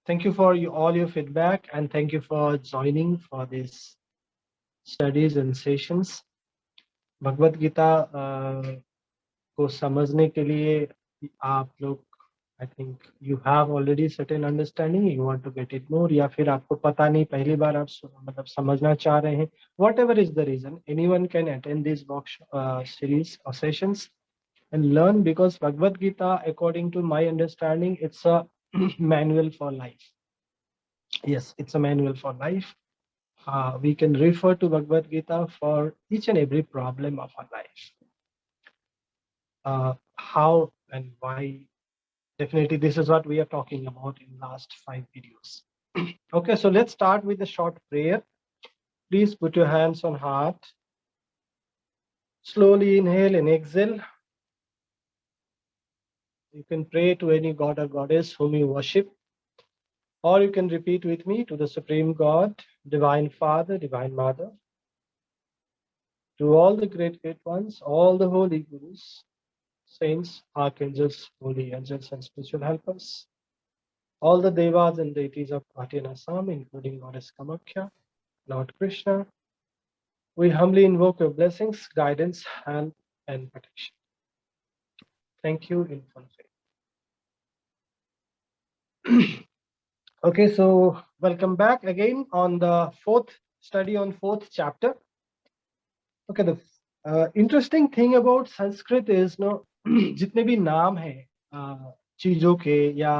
Thank you for all your feedback and thank you for joining for these studies and sessions. Bhagavad Gita को समझने के लिए आप लोग I think you have already certain understanding, you want to get it more, या फिर आपको पता नहीं, पहली बार आप मतलब समझना चाह रहे हैं. Whatever is the reason, anyone can attend this series और sessions and learn, because Bhagavad Gita, according to my understanding, it's a manual for life. Yes, it's a manual for life. We can refer to Bhagavad Gita for each and every problem of our life. How and why? Definitely, this is what we are talking about in last 5 videos. Okay, so let's start with a short prayer. Please put your hands on heart. Slowly inhale and exhale. You can pray to any god or goddess whom you worship, or you can repeat with me to the Supreme God, Divine Father, Divine Mother, to all the great ones, all the holy gurus, saints, archangels, holy angels, and spiritual helpers, all the devas and deities of Bhatti and Assam, including Goddess Kamakhya, Lord Krishna. We humbly invoke your blessings, guidance, help, and protection. Thank you in full faith. Okay, so welcome back again on the fourth study on fourth chapter. Okay, the interesting thing about Sanskrit is, no, जितने भी नाम है चीजों के या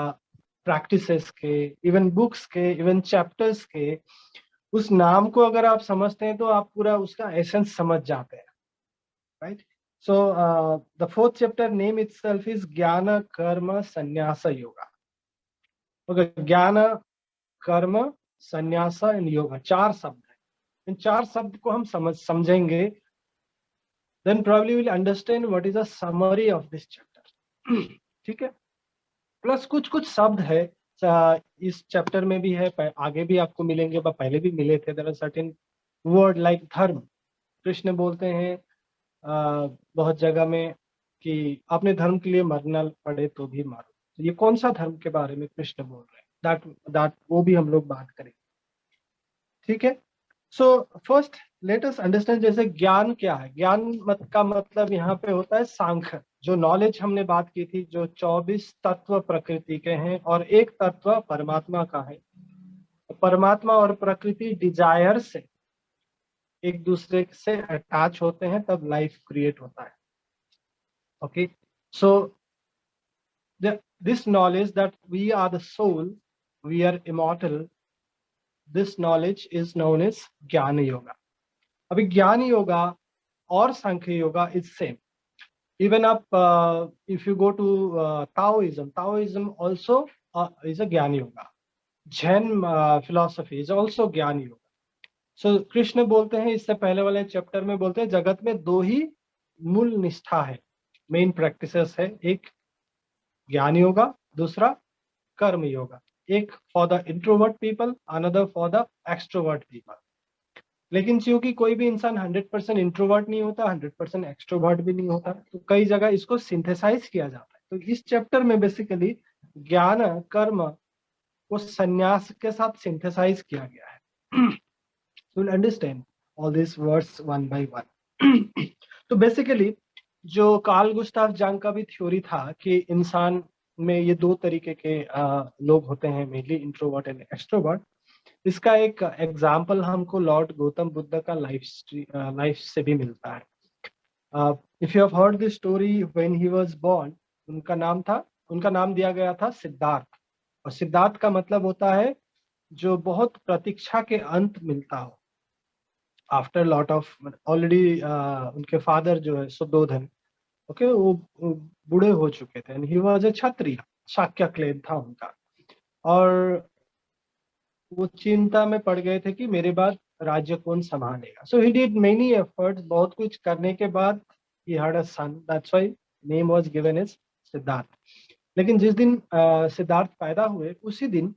practices के, even books के, even chapters के, उस नाम को अगर आप समझते हैं तो आप पूरा उसका एसेंस समझ जाते हैं, right? So the fourth chapter name itself is ज्ञान कर्म संन्यास योगा. ओके, ज्ञान कर्म संन्यास एंड योगा, 4 शब्द है. इन 4 शब्द को हम समझेंगे, then probably we'll understand what is a summary of this chapter. ठीक है. प्लस कुछ कुछ शब्द है इस चैप्टर में भी है, आगे भी आपको मिलेंगे, पहले भी मिले थे. there are certain word like धर्म. कृष्ण बोलते हैं बहुत जगह में कि अपने धर्म के लिए मरना पड़े तो भी मारो. तो ये कौन सा धर्म के बारे में कृष्ण बोल रहे हैं, that वो भी हम लोग बात करेंगे. ठीक है. So first let us understand, जैसे ज्ञान क्या है. ज्ञान का मतलब यहाँ पे होता है सांख्य, जो नॉलेज हमने बात की थी, जो 24 तत्व प्रकृति के हैं और एक तत्व परमात्मा का है. परमात्मा और प्रकृति डिजायर से एक दूसरे से अटैच होते हैं, तब लाइफ क्रिएट होता है. Okay, so this knowledge that we are the soul, we are immortal, this knowledge is known as ज्ञान योगा. अभी ज्ञान योगा और सांख्य yoga is same. Even up if you go to Taoism also is a ज्ञान yoga. Jain philosophy is also ज्ञान yoga. So Krishna बोलते हैं, इससे पहले वाले चैप्टर में बोलते हैं, जगत में 2 ही मूल निष्ठा है, मेन प्रैक्टिसेस है. एक ज्ञान योगा, दूसरा कर्म योगा. एक for the introvert people, another for the extrovert people. लेकिन क्योंकि कोई भी इंसान 100% इंट्रोवर्ट नहीं होता, 100% एक्सट्रोवर्ट भी नहीं होता, तो कई जगह इसको सिंथेसाइज किया जाता है. तो इस चैप्टर में बेसिकली ज्ञान कर्म को संन्यास के साथ सिंथेसाइज किया गया है. You will understand all this words one by one. तो बेसिकली जो कार्ल गुस्ताव जंग का भी थ्योरी था कि इंसान में ये 2 तरीके के लोग होते हैं, मेनली इंट्रोवर्ट एंड एक्सट्रोवर्ट. इसका एक एग्जाम्पल हमको लॉर्ड गौतम बुद्ध का लाइफ से भी मिलता है. If you have heard this story, when he was born, उनका नाम दिया गया था सिद्धार्थ. और सिद्धार्थ का मतलब होता है जो बहुत प्रतीक्षा के अंत मिलता हो. आफ्टर लॉट ऑफ, ऑलरेडी उनके फादर जो है सुद्धोधन, ओके, वो बूढ़े हो चुके थे. And he was a kshatriya, Shakya clan था उनका, और वो चिंता में पड़ गए थे कि मेरे बाद राज्य कौन संभालेगा. So he did many efforts, बहुत कुछ करने के बाद he had a son, that's why name was given as Siddhartha. लेकिन जिस दिन सिद्धार्थ पैदा हुए, उसी दिन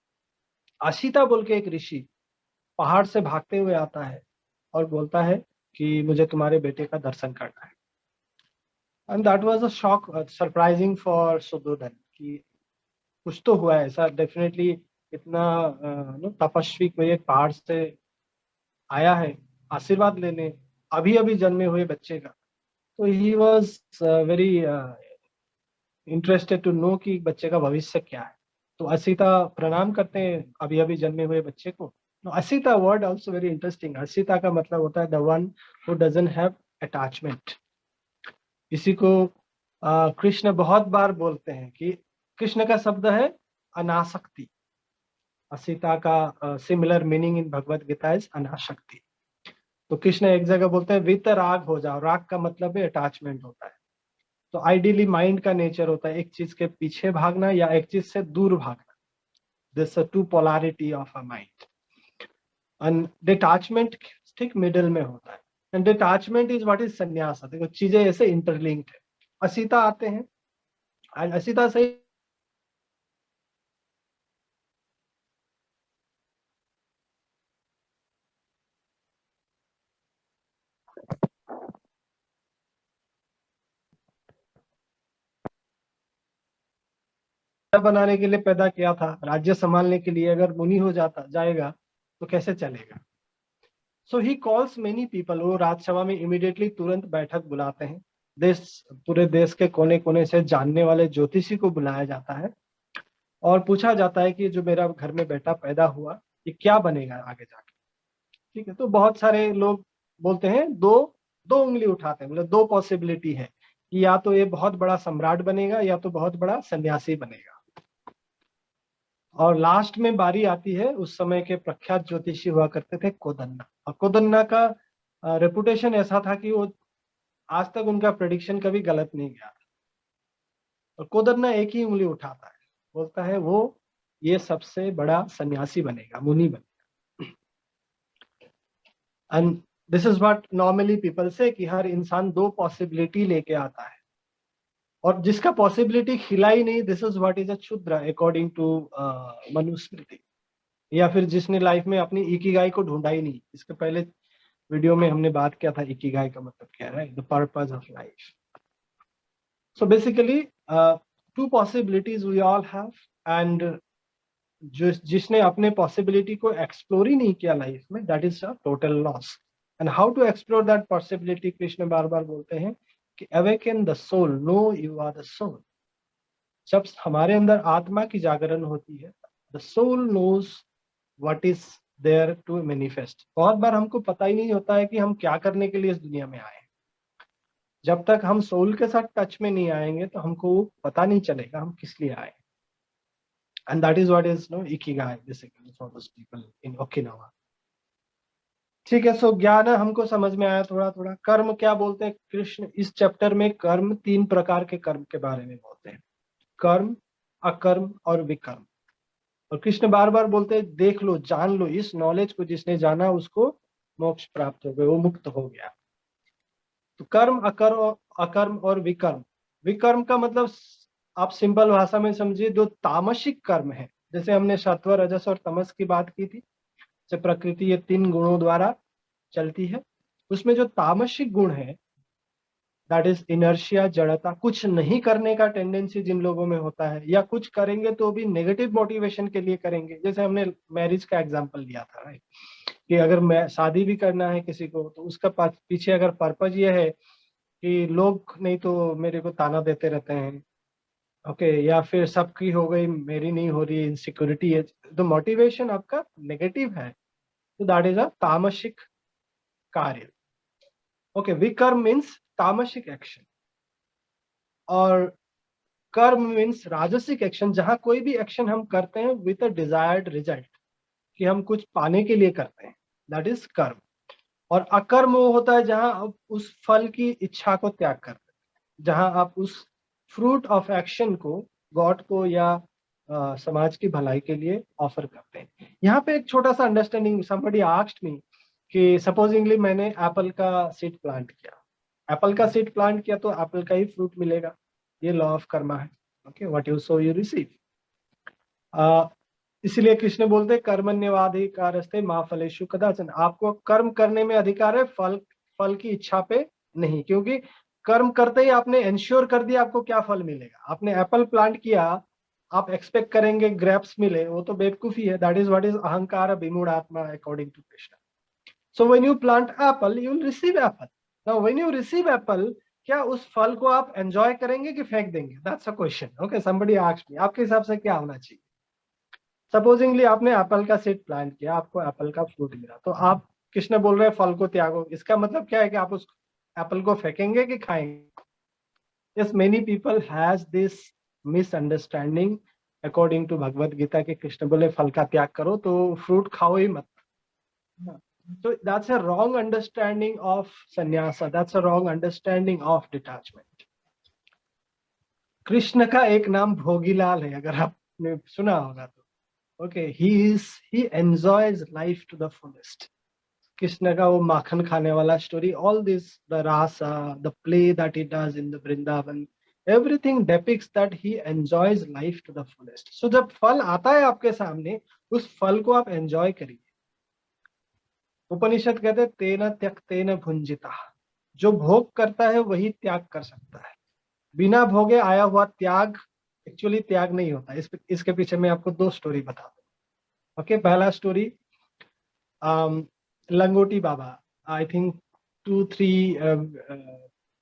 अशिता बोल के एक ऋषि पहाड़ से भागते हुए आता है और बोलता है कि मुझे तुम्हारे बेटे का दर्शन करना है. And that was a shock, surprising for Shuddhodana कि कुछ तो हुआ है ऐसा. डेफिनेटली इतना तपस्वी कोई एक पहाड़ से आया है आशीर्वाद लेने अभी अभी जन्मे हुए बच्चे का। तो he was very interested to know कि बच्चे का भविष्य क्या है। तो असीता प्रणाम करते हैं अभी अभी जन्मे हुए बच्चे को। Asitha word also very interesting. Asitha का मतलब होता है the one who doesn't have attachment. इसी को कृष्ण बहुत बार बोलते हैं कि कृष्ण का शब्द है अनासक्ति। असीता का similar meaning in Bhagavad Gita is अनासक्ति। तो कृष्ण एक जगह बोलते हैं वित राग हो जाओ। राग का मतलब है अटैचमेंट होता है। तो आइडियली माइंड का नेचर होता है एक चीज के पीछे भागना या एक चीज से दूर भागना। This two polarity of a mind. And detachment ठीक मिडिल में होता है। And detachment is what is sannyas. देखो चीजें ऐसे इंटरलिंक्ड है। असीता आते हैं एंड असीता से बनाने के लिए पैदा किया था, राज्य संभालने के लिए। अगर मुनि हो जाता जाएगा तो कैसे चलेगा। सो ही कॉल्स मेनी पीपल। वो राज्यसभा में इमीडिएटली तुरंत बैठक बुलाते हैं। देश पूरे देश के कोने कोने से जानने वाले ज्योतिषी को बुलाया जाता है और पूछा जाता है कि जो मेरा घर में बेटा पैदा हुआ ये क्या बनेगा आगे जाके। ठीक है। तो बहुत सारे लोग बोलते हैं दो दो उंगली उठाते हैं। मतलब दो पॉसिबिलिटी है कि या तो ये बहुत बड़ा सम्राट बनेगा या तो बहुत बड़ा सन्यासी बनेगा। और लास्ट में बारी आती है उस समय के प्रख्यात ज्योतिषी हुआ करते थे कोदन्ना। और कोदन्ना का रेपुटेशन ऐसा था कि वो आज तक उनका प्रेडिक्शन कभी गलत नहीं गया। और कोदन्ना एक ही उंगली उठाता है, बोलता है वो ये सबसे बड़ा सन्यासी बनेगा, मुनि बनेगा। And this is what normally people से कि हर इंसान दो पॉसिबिलिटी लेके आता है और जिसका पॉसिबिलिटी खिला ही नहीं, this is what is a क्षुद्र अकॉर्डिंग टू मनुस्मृति। या फिर जिसने लाइफ में अपनी इकिगाई को ढूंढा ही नहीं। इसके पहले वीडियो में हमने बात किया था इकिगाई का मतलब क्या है, the purpose of life. So basically two possibilities we all have. And जिसने अपने पॉसिबिलिटी को एक्सप्लोर ही नहीं किया लाइफ में, that is a total loss. And how to explore that possibility, Krishna बार बार बोलते हैं कि awaken the soul, know you are the soul. जब हमारे अंदर आत्मा की जागरण होती है, the soul knows what is there to manifest. बहुत बार हमको पता ही नहीं होता है कि हम क्या करने के लिए इस दुनिया में आए हैं। जब तक हम सोल के साथ टच में नहीं आएंगे तो हमको पता नहीं चलेगा हम किस लिए आए। And that is what is know ikigai basically for those people in Okinawa. ठीक है। सो ज्ञान हमको समझ में आया थोड़ा थोड़ा। कर्म क्या बोलते हैं कृष्ण इस चैप्टर में? कर्म तीन प्रकार के कर्म के बारे में बोलते हैं, कर्म, अकर्म और विकर्म। और कृष्ण बार बार बोलते हैं देख लो, जान लो, इस नॉलेज को जिसने जाना उसको मोक्ष प्राप्त हो गया, वो मुक्त हो गया। तो कर्म, अकर्म और विकर्म। विकर्म का मतलब आप सिंपल भाषा में समझिए जो तामसिक कर्म है। जैसे हमने सत्व, रजस और तमस की बात की थी। जैसे प्रकृति ये तीन गुणों द्वारा चलती है, उसमें जो तामसिक गुण है दैट इज इनर्शिया, जड़ता, कुछ नहीं करने का टेंडेंसी जिन लोगों में होता है, या कुछ करेंगे तो भी नेगेटिव मोटिवेशन के लिए करेंगे। जैसे हमने मैरिज का एग्जांपल लिया था, राइट, कि अगर मैं शादी भी करना है किसी को तो उसका पीछे अगर पर्पज ये है कि लोग नहीं तो मेरे को ताना देते रहते हैं, ओके, या फिर सबकी हो गई मेरी नहीं हो रही, इनसिक्योरिटी है, तो मोटिवेशन आपका नेगेटिव है, तो दैट इज अ तामसिक कार्य। ओके, विकर्म मीन्स तामसिक एक्शन। और कर्म मीन्स राजसिक एक्शन, जहां कोई भी एक्शन हम करते हैं विद अ डिजायर्ड रिजल्ट, कि हम कुछ पाने के लिए करते हैं, दैट इज कर्म। और अकर्म वो होता है जहां आप उस फल की इच्छा को त्याग करते हैं, जहां आप उस फ्रूट ऑफ एक्शन को गॉड को या समाज की भलाई के लिए ऑफर करते हैं। यहाँ पे एक छोटा सा अंडरस्टैंडिंग, समबडी आस्क्ड मी कि सपोजिंगली मैंने एप्पल का सीड प्लांट किया, एप्पल का सीड प्लांट किया तो एप्पल का ही फ्रूट मिलेगा, ये लॉ ऑफ कर्मा है। Okay, what you so you receive. इसलिए कृष्ण बोलते कर्मण्यवाधिकारस्ते माँ फलेषु कदाचन। आपको कर्म करने में अधिकार है, फल फल की इच्छा पे नहीं। क्योंकि कर्म करते ही आपने इंश्योर कर दिया आपको क्या फल मिलेगा। आपने एप्पल प्लांट किया आप एक्सपेक्ट करेंगे ग्रेप्स मिले, वो तो बेवकूफी है। दैट इज व्हाट इज अहंकार विमूढ़ आत्मा according to Krishna. So when you plant apple you will receive apple. Now when you receive apple, क्या उस फल को आप एंजॉय करेंगे कि फेंक देंगे? That's a question. Okay, somebody asked me, आपके हिसाब से क्या होना चाहिए? सपोजिंगली आपने एप्पल का सीड प्लांट किया, आपको एप्पल का फ्रूट मिला, तो आप, कृष्ण बोल रहे हैं फल को त्यागो, इसका मतलब क्या है कि आप उस एप्पल को फेंकेंगे कि खाएंगे? Yes, many people has this misunderstanding according to Bhagavad Gita के कृष्ण बोले फल का त्याग करो तो फ्रूट खाओ ही मत। So that's a wrong understanding of sannyasa. That's a wrong understanding of detachment. Krishna का एक नाम भोगीलाल है, अगर आपने सुना होगा तो। Okay, he enjoys life to the fullest. Krishna का वो माखन खाने वाला story, all this, the rasa, the play that he does in the Vrindavan, everything depicts that he enjoys life to the fullest. So जब फल आता है आपके सामने, उस फल को आप एंजॉय करिए। उपनिषद कहते हैं तेन त्यक्तेन भुंजिता, जो भोग करता है वही त्याग कर सकता है। बिना भोगे आया हुआ त्याग एक्चुअली त्याग नहीं होता। इसके पीछे मैं आपको दो स्टोरी बता दूं। ओके, पहला स्टोरी, लंगोटी बाबा, आई थिंक 2-3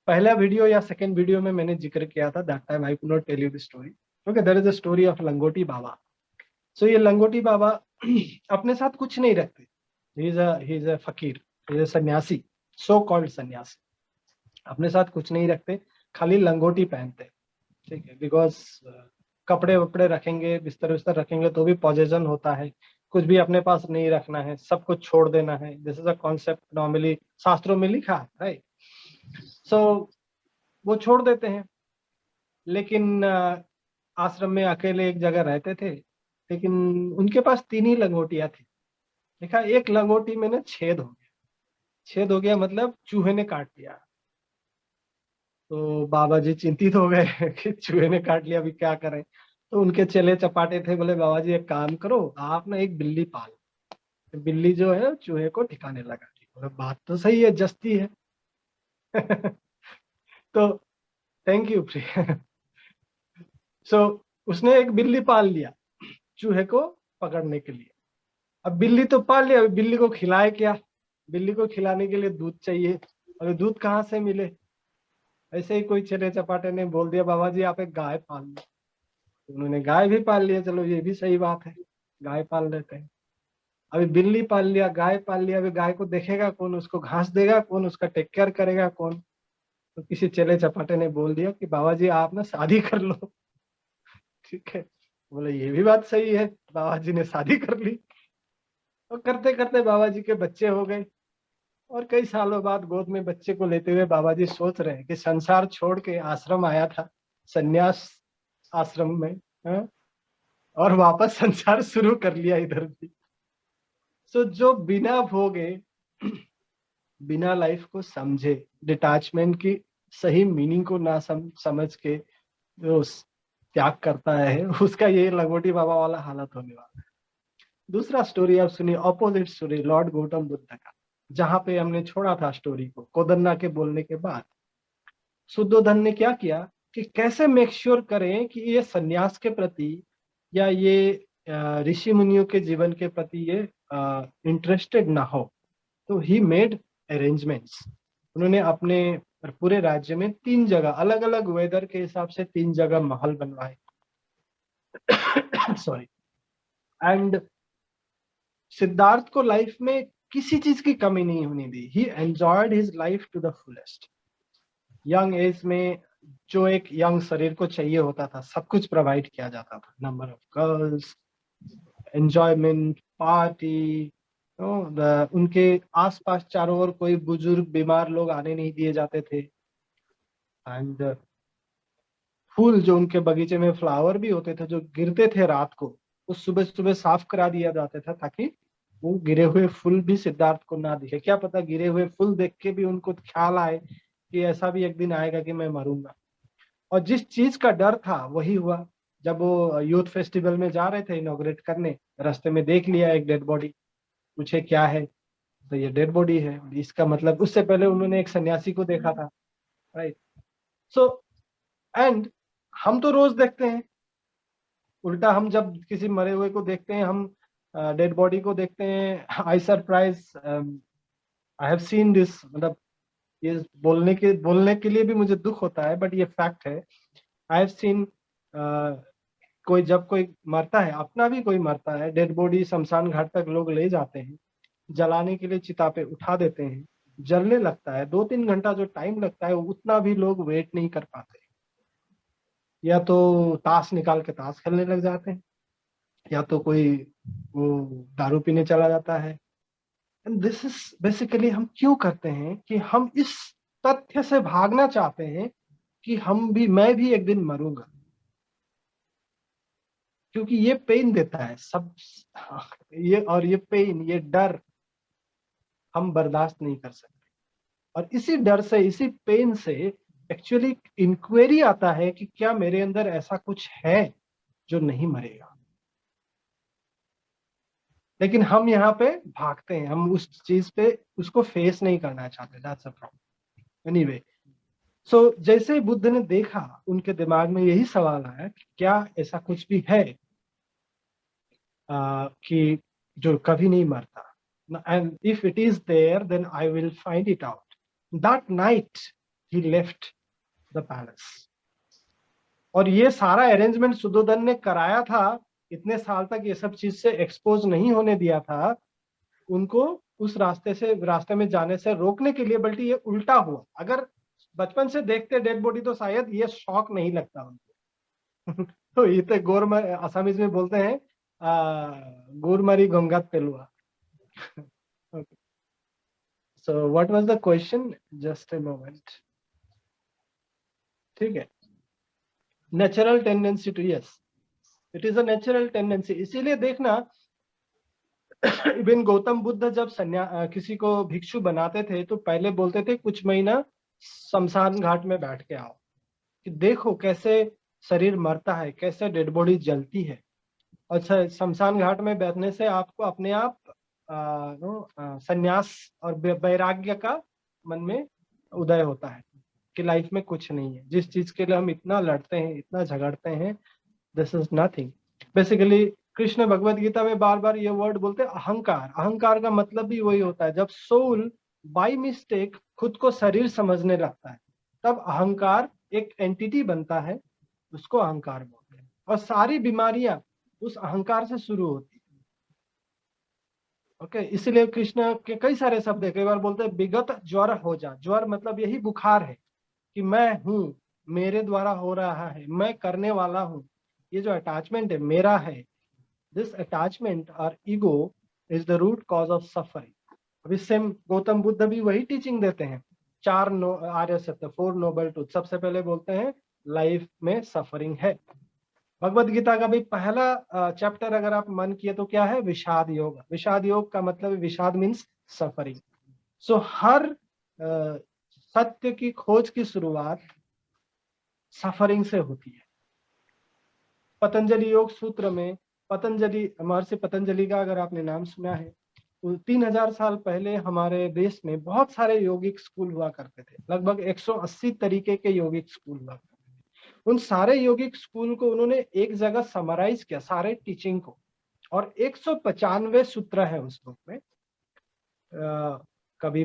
पहला वीडियो या सेकंड वीडियो में मैंने जिक्र किया था। That time I could not tell you the story. Okay, there is a story of Langoti Baba. सो ये लंगोटी बाबा अपने साथ कुछ नहीं रखते। ही इज अ फकीर, ही इज अ सन्यासी, सो कॉल्ड सन्यासी। अपने साथ कुछ नहीं रखते, खाली लंगोटी पहनते, ठीक है, बिकॉज कपड़े वपड़े रखेंगे, बिस्तर विस्तर रखेंगे तो भी पॉजेशन होता है। कुछ भी अपने पास नहीं रखना है, सब कुछ छोड़ देना है। This is a concept normally शास्त्रों में लिखा है, राइट? सो वो छोड़ देते हैं, लेकिन आश्रम में अकेले एक जगह रहते थे। लेकिन उनके पास 3 ही लंगोटियां थी। देखा, एक लंगोटी में ना छेद हो गया। छेद हो गया मतलब चूहे ने काट लिया। तो बाबा जी चिंतित हो गए कि चूहे ने काट लिया, अभी क्या करें? तो उनके चेले चपाटे थे, बोले बाबा जी एक काम करो, आप ना एक बिल्ली पाल। तो बिल्ली जो है चूहे को ठिकाने लगा दी। बोले बात तो सही है, जस्ती है। तो थैंक यू प्रिय। सो उसने एक बिल्ली पाल लिया चूहे को पकड़ने के लिए। अब बिल्ली तो पाल लिया, अभी बिल्ली को खिलाए क्या? बिल्ली को खिलाने के लिए दूध चाहिए, अभी दूध कहाँ से मिले? ऐसे ही कोई चेले चपाटे ने बोल दिया बाबा जी आप एक गाय पाल लो। उन्होंने गाय भी पाल लिया, चलो ये भी सही बात है, गाय पाल लेते हैं। अभी बिल्ली पाल लिया, गाय पाल लिया, अभी गाय को देखेगा कौन, उसको घास देगा कौन, उसका टेक केयर करेगा कौन? तो किसी चेले चपाटे ने बोल दिया कि बाबा जी आप ना शादी कर लो। ठीक है, बोले ये भी बात सही है। बाबा जी ने शादी कर ली और करते करते बाबा जी के बच्चे हो गए। और कई सालों बाद गोद में बच्चे को लेते हुए बाबा जी सोच रहे हैं कि संसार छोड़ के आश्रम आया था, सन्यास आश्रम में, हाँ? और वापस संसार शुरू कर लिया इधर भी। सो जो बिना भोगे, बिना लाइफ को समझे, डिटैचमेंट की सही मीनिंग को ना समझ के जो त्याग करता है, उसका ये लंगोटी बाबा वाला हालत होने वाला है। दूसरा स्टोरी आप सुनिए, opposite story, Lord Gautam Buddha का, जहां पे हमने छोड़ा था स्टोरी को, कोदन्ना के बोलने के बाद शुद्धोधन ने क्या किया कि कैसे मेक श्योर करें कि ये सन्यास के प्रति या ये ऋषि मुनियों के जीवन के प्रति ये इंटरेस्टेड ना हो। तो ही मेड अरेंजमेंट्स। उन्होंने अपने पूरे राज्य में 3 जगह, अलग अलग वेदर के हिसाब से 3 जगह महल बनवाए। सॉरी। एंड सिद्धार्थ को लाइफ में किसी चीज की कमी नहीं होने दी। He enjoyed his life to the fullest. Young age में जो एक यंग शरीर को चाहिए होता था, सब कुछ प्रोवाइड किया जाता था। Number of girls, enjoyment, party, उनके आसपास चारों ओर कोई बुजुर्ग बीमार लोग आने नहीं दिए जाते थे। एंड फूल जो उनके बगीचे में फ्लावर भी होते थे जो गिरते थे रात को, उस सुबह सुबह साफ करा दिया जाता था, ताकि वो गिरे हुए फूल भी सिद्धार्थ को ना दिखे। क्या पता गिरे हुए फूल देख के भी उनको ख्याल आए कि ऐसा भी एक दिन आएगा कि मैं मरूंगा। और जिस चीज का डर था वही हुआ। जब वो यूथ फेस्टिवल में जा रहे थे इनॉग्रेट करने, रास्ते में देख लिया एक डेड बॉडी, पूछे क्या है, तो ये डेड बॉडी है। इसका मतलब उससे पहले उन्होंने एक सन्यासी को देखा था, राइट? सो एंड हम तो रोज देखते हैं उल्टा हम जब किसी मरे हुए को देखते हैं, हम डेड बॉडी को देखते हैं, I surprise, I have seen this, मतलब ये बोलने के लिए भी मुझे दुख होता है, बट ये फैक्ट है। आई हैव सीन, जब कोई मरता है, अपना भी कोई मरता है, डेड बॉडी शमशान घाट तक लोग ले जाते हैं, जलाने के लिए चिता पे उठा देते हैं, जलने लगता है, 2-3 घंटा जो टाइम लगता है उतना भी लोग वेट नहीं कर पाते, या तो ताश निकाल के ताश खेलने लग जाते हैं, या तो कोई वो दारू पीने चला जाता है। एंड दिस इज बेसिकली हम क्यों करते हैं कि हम इस तथ्य से भागना चाहते हैं कि मैं भी एक दिन मरूंगा, क्योंकि ये पेन देता है सब, ये पेन, ये डर हम बर्दाश्त नहीं कर सकते। और इसी डर से, इसी पेन से एक्चुअली इंक्वायरी आता है कि क्या मेरे अंदर ऐसा कुछ है जो नहीं मरेगा। लेकिन हम यहाँ पे भागते हैं, हम उस चीज पे उसको फेस नहीं करना चाहते। That's a problem. एनीवे, सो जैसे ही बुद्ध ने देखा, उनके दिमाग में यही सवाल आया कि क्या ऐसा कुछ भी है कि जो कभी नहीं मरता, and if it is there then I will find it out. That night he left the palace. और ये सारा अरेंजमेंट सुद्धोधन ने कराया था, इतने साल तक ये सब चीज से एक्सपोज नहीं होने दिया था उनको, उस रास्ते में जाने से रोकने के लिए। बल्कि ये उल्टा हुआ, अगर बचपन से देखते डेड बॉडी तो शायद ये शौक नहीं लगता उनको। तो ये तो असमीज में बोलते हैं गोरमारी गंगात पेलुआ। So what was the question, just a moment. ठीक है, natural tendency to, yes, it is a natural tendency. इसीलिए देखना, इवन गौतम बुद्ध जब किसी को भिक्षु बनाते थे तो पहले बोलते थे कुछ महीना शमशान घाट में बैठ के आओ, कि देखो कैसे शरीर मरता है, कैसे डेड बॉडी जलती है। अच्छा, शमशान घाट में बैठने से आपको अपने आप संन्यास और वैराग्य का मन में उदय होता है कि लाइफ में कुछ नहीं है। जिस चीज के लिए हम इतना लड़ते हैं, इतना झगड़ते हैं, this is nothing. Basically Krishna Bhagavad Gita में बार बार ये वर्ड बोलते हैं, अहंकार। अहंकार का मतलब भी वही होता है, जब सोल बाय मिस्टेक खुद को शरीर समझने लगता है, तब अहंकार एक एंटिटी बनता है, उसको अहंकार बोलते हैं। और सारी बीमारियां उस अहंकार से शुरू होती है। ओके, इसीलिए कृष्ण के कई सारे शब्द है, कई बार बोलते हैं विगत ज्वर हो जा। ज्वर मतलब यही बुखार है कि मैं हूं, मेरे द्वारा हो रहा है, मैं करने वाला हूं। ये जो अटैचमेंट है, मेरा है, दिस अटैचमेंट और ego is the root cause of suffering. अभी सेम गौतम बुद्ध भी वही टीचिंग देते हैं, आर्य सत्य, 4 नोबल ट्रूथ। सबसे पहले बोलते हैं लाइफ में सफरिंग है। भगवत गीता का भी पहला चैप्टर अगर आप मन किए तो क्या है, विषाद योग। विषाद योग का मतलब विषाद मीन्स सफरिंग। सो हर सत्य की खोज की शुरुआत सफरिंग से होती है। पतंजलि योग सूत्र में, पतंजलि, महर्षि पतंजलि का अगर आपने नाम सुना है, तो 3000 साल पहले हमारे देश में बहुत सारे योगिक स्कूल हुआ करते थे। लगभग 180 तरीके के योगिक स्कूल हुआ करते थे। उन सारे योगिक स्कूल को उन्होंने एक जगह समराइज किया, सारे टीचिंग को, और 195 सूत्र है उस बुक में। कभी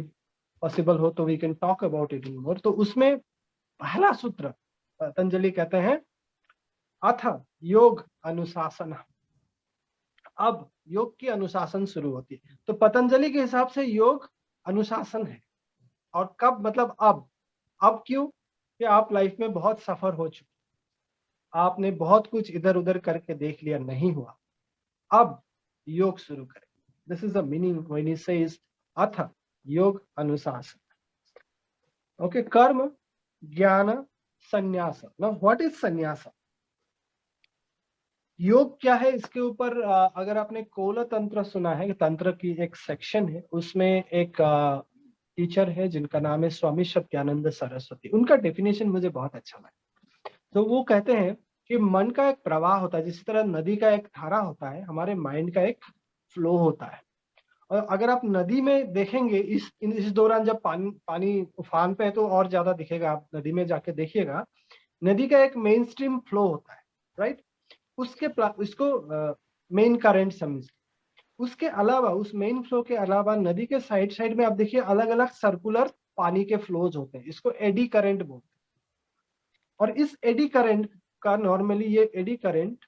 पॉसिबल हो तो we can talk about it in more. तो उसमें पहला सूत्र पतंजलि कहते हैं, अथ योग अनुशासन। अब योग की अनुशासन शुरू होती है। तो पतंजलि के हिसाब से योग अनुशासन है। और कब, मतलब अब क्यों, कि आप लाइफ में बहुत सफर हो चुके, आपने बहुत कुछ इधर उधर करके देख लिया, नहीं हुआ, अब योग शुरू करें। This is the meaning when he says अथ योग अनुशासन। ओके, कर्म ज्ञान संन्यास। नाउ व्हाट इज संन्यास? योग क्या है, इसके ऊपर अगर आपने कोल तंत्र सुना है, तंत्र की एक सेक्शन है, उसमें एक टीचर है जिनका नाम है स्वामी सत्यानंद सरस्वती। उनका डेफिनेशन मुझे बहुत अच्छा लगा। तो वो कहते हैं कि मन का एक प्रवाह होता है, जिस तरह नदी का एक धारा होता है, हमारे माइंड का एक फ्लो होता है। और अगर आप नदी में देखेंगे, इस दौरान जब पानी पानी उफान पे है तो और ज्यादा दिखेगा, आप नदी में जाके देखिएगा, नदी का एक मेन स्ट्रीम फ्लो होता है, राइट। इसको मेन करंट समझ। उसके अलावा, उस मेन फ्लो के अलावा नदी के साइड साइड में आप देखिए अलग अलग सर्कुलर पानी के फ्लोज होते हैं, इसको एडी करंट बोलते हैं। और इस एडी करंट का नॉर्मली, ये एडी करंट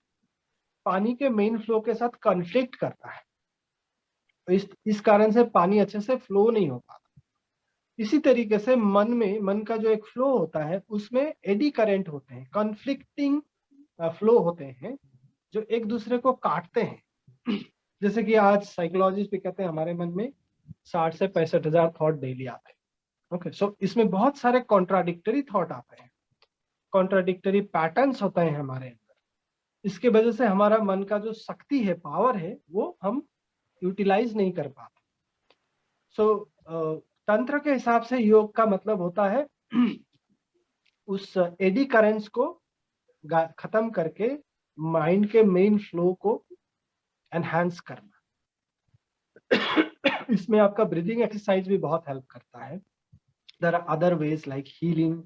पानी के मेन फ्लो के साथ कॉन्फ्लिक्ट करता है, तो इस कारण से पानी अच्छे से फ्लो नहीं हो पाता। इसी तरीके से मन का जो एक फ्लो होता है उसमें एडी करंट होते हैं, कॉन्फ्लिक्टिंग फ्लो होते हैं जो एक दूसरे को काटते हैं। जैसे कि आज साइकोलॉजिस्ट भी कहते हैं हमारे मन में 60 से 65,000 थॉट डेली आते हैं। ओके, सो इसमें बहुत सारे कॉन्ट्राडिक्टरी थॉट आते हैं, कॉन्ट्राडिक्टरी पैटर्न्स होते हैं हमारे अंदर। इसके वजह से हमारा मन का जो शक्ति है, पावर है, वो हम यूटिलाइज नहीं कर पाते। सो तंत्र के हिसाब से योग का मतलब होता है उस एडी करेंट्स को खत्म करके माइंड के मेन फ्लो को एनहांस करना। इसमें आपका ब्रीदिंग एक्सरसाइज भी बहुत हेल्प करता है। There are other ways like healing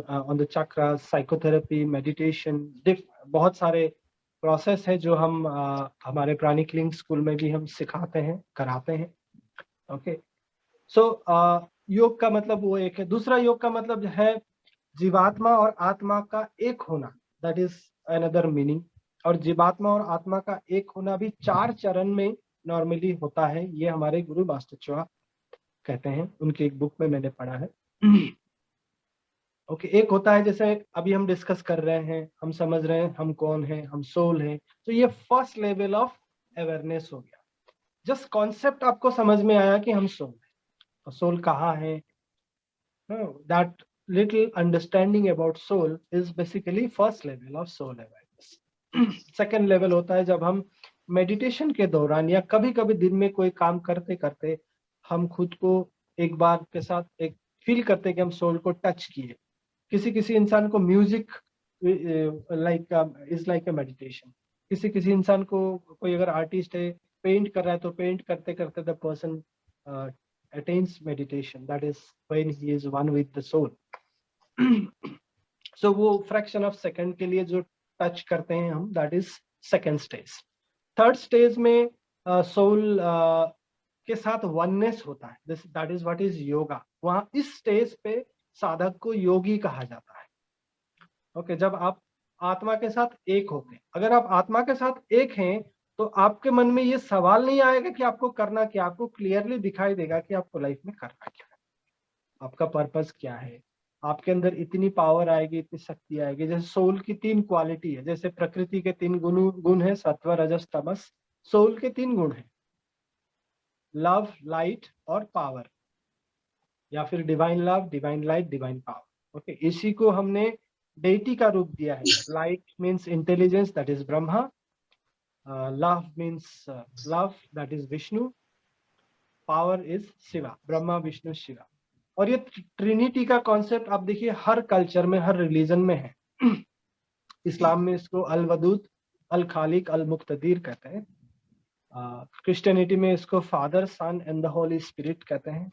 on the chakras, psychotherapy, meditation, बहुत सारे प्रोसेस है जो हम हमारे प्राणिक लिंग स्कूल में भी हम सिखाते हैं, कराते हैं। ओके, सो योग का मतलब वो एक है। दूसरा योग का मतलब है जीवात्मा और आत्मा का एक होना, दैट इज अनदर मीनिंग। और जीवात्मा और आत्मा का एक होना भी 4 चरण में नॉर्मली होता है, ये हमारे गुरु मास्टर चुहा कहते हैं, उनकी एक बुक में मैंने पढ़ा है। ओके, एक होता है जैसे अभी हम डिस्कस कर रहे हैं, हम समझ रहे हैं हम कौन हैं, हम सोल हैं, तो ये फर्स्ट लेवल ऑफ अवेयरनेस हो गया। जस्ट कॉन्सेप्ट आपको समझ में आया कि हम सोल हैं, तो सोल कहाँ है, that little understanding about soul is basically first level of soul awareness. Second level होता है जब हम मेडिटेशन के दौरान या कभी कभी दिन में कोई काम करते करते हम खुद को एक बार के साथ एक फील करते कि हम सोल को टच किए। किसी किसी इंसान को music is like a meditation. किसी किसी इंसान को, कोई अगर आर्टिस्ट है पेंट कर रहा है तो पेंट करते करते the person attains meditation, that is when he is one with the soul. So वो फ्रैक्शन ऑफ सेकंड के लिए जो टच करते हैं हम, that is second stage. Third stage में सोल के साथ वननेस होता है, this that is what is yoga. वहां इस स्टेज पे साधक को योगी कहा जाता है। ओके, जब आप आत्मा के साथ एक होते हैं, अगर आप आत्मा के साथ एक हैं तो आपके मन में ये सवाल नहीं आएगा कि आपको करना क्या, आपको क्लियरली दिखाई देगा कि आपको लाइफ में करना क्या है, आपका पर्पस क्या है। आपके अंदर इतनी पावर आएगी, इतनी शक्ति आएगी। जैसे सोल की 3 क्वालिटी है, जैसे प्रकृति के 3 गुण है, सत्व, रजस, तमस। सोल के 3 गुण है, लव, लाइट और पावर, या फिर divine love, divine light, divine power. Okay, इसी को हमने डेटी का रूप दिया है। Light means intelligence, that is Brahma. Love means love, that is Vishnu. Power is Shiva, Brahma Vishnu Shiva. और ये ट्रिनिटी का कॉन्सेप्ट आप देखिए हर कल्चर में, हर रिलीजन में है। इस्लाम में इसको अल वदूद, अल खालिक, अल मुक्तदीर कहते हैं। क्रिश्चियनिटी में इसको father, son and the holy spirit कहते हैं।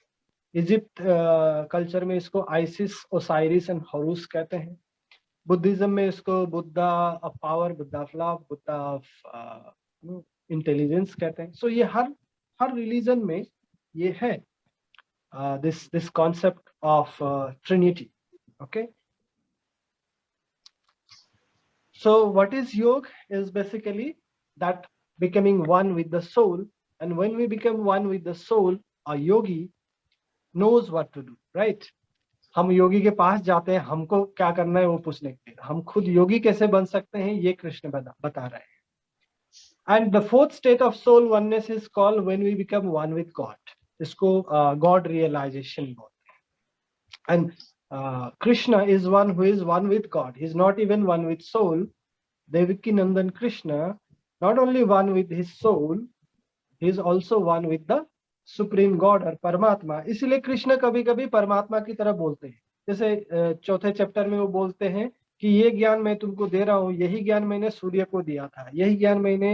इजिप्ट कल्चर में इसको आइसिस, ओसाइरिस एंड हॉरूस कहते हैं। बुद्धिज्म में इसको Buddha of power, Buddha of love, Buddha of intelligence कहते हैं। सो ये हर रिलीजन में ये है, this concept of Trinity. Okay, so what is yoga is basically that becoming one with the soul, and when we become one with the soul, a yogi knows what to do, right? हम योगी के पास जाते हैं, हमको क्या करना है वो पूछने के लिए। हम खुद योगी कैसे बन सकते हैं ये कृष्ण बता रहे हैं। And the fourth state of soul oneness is called when we become one with God. इसको गॉड रियलाइजेशन बोलते हैं। And Krishna is one who is one with God. He is not even one with soul. Devaki Nandan Krishna, not only one with his soul, he is also one with the supreme God or परमात्मा। इसलिए कृष्ण कभी कभी परमात्मा की तरह बोलते हैं। जैसे चौथे चैप्टर में वो बोलते हैं कि ये ज्ञान मैं तुमको दे रहा हूँ, यही ज्ञान मैंने सूर्य को दिया था, यही ज्ञान मैंने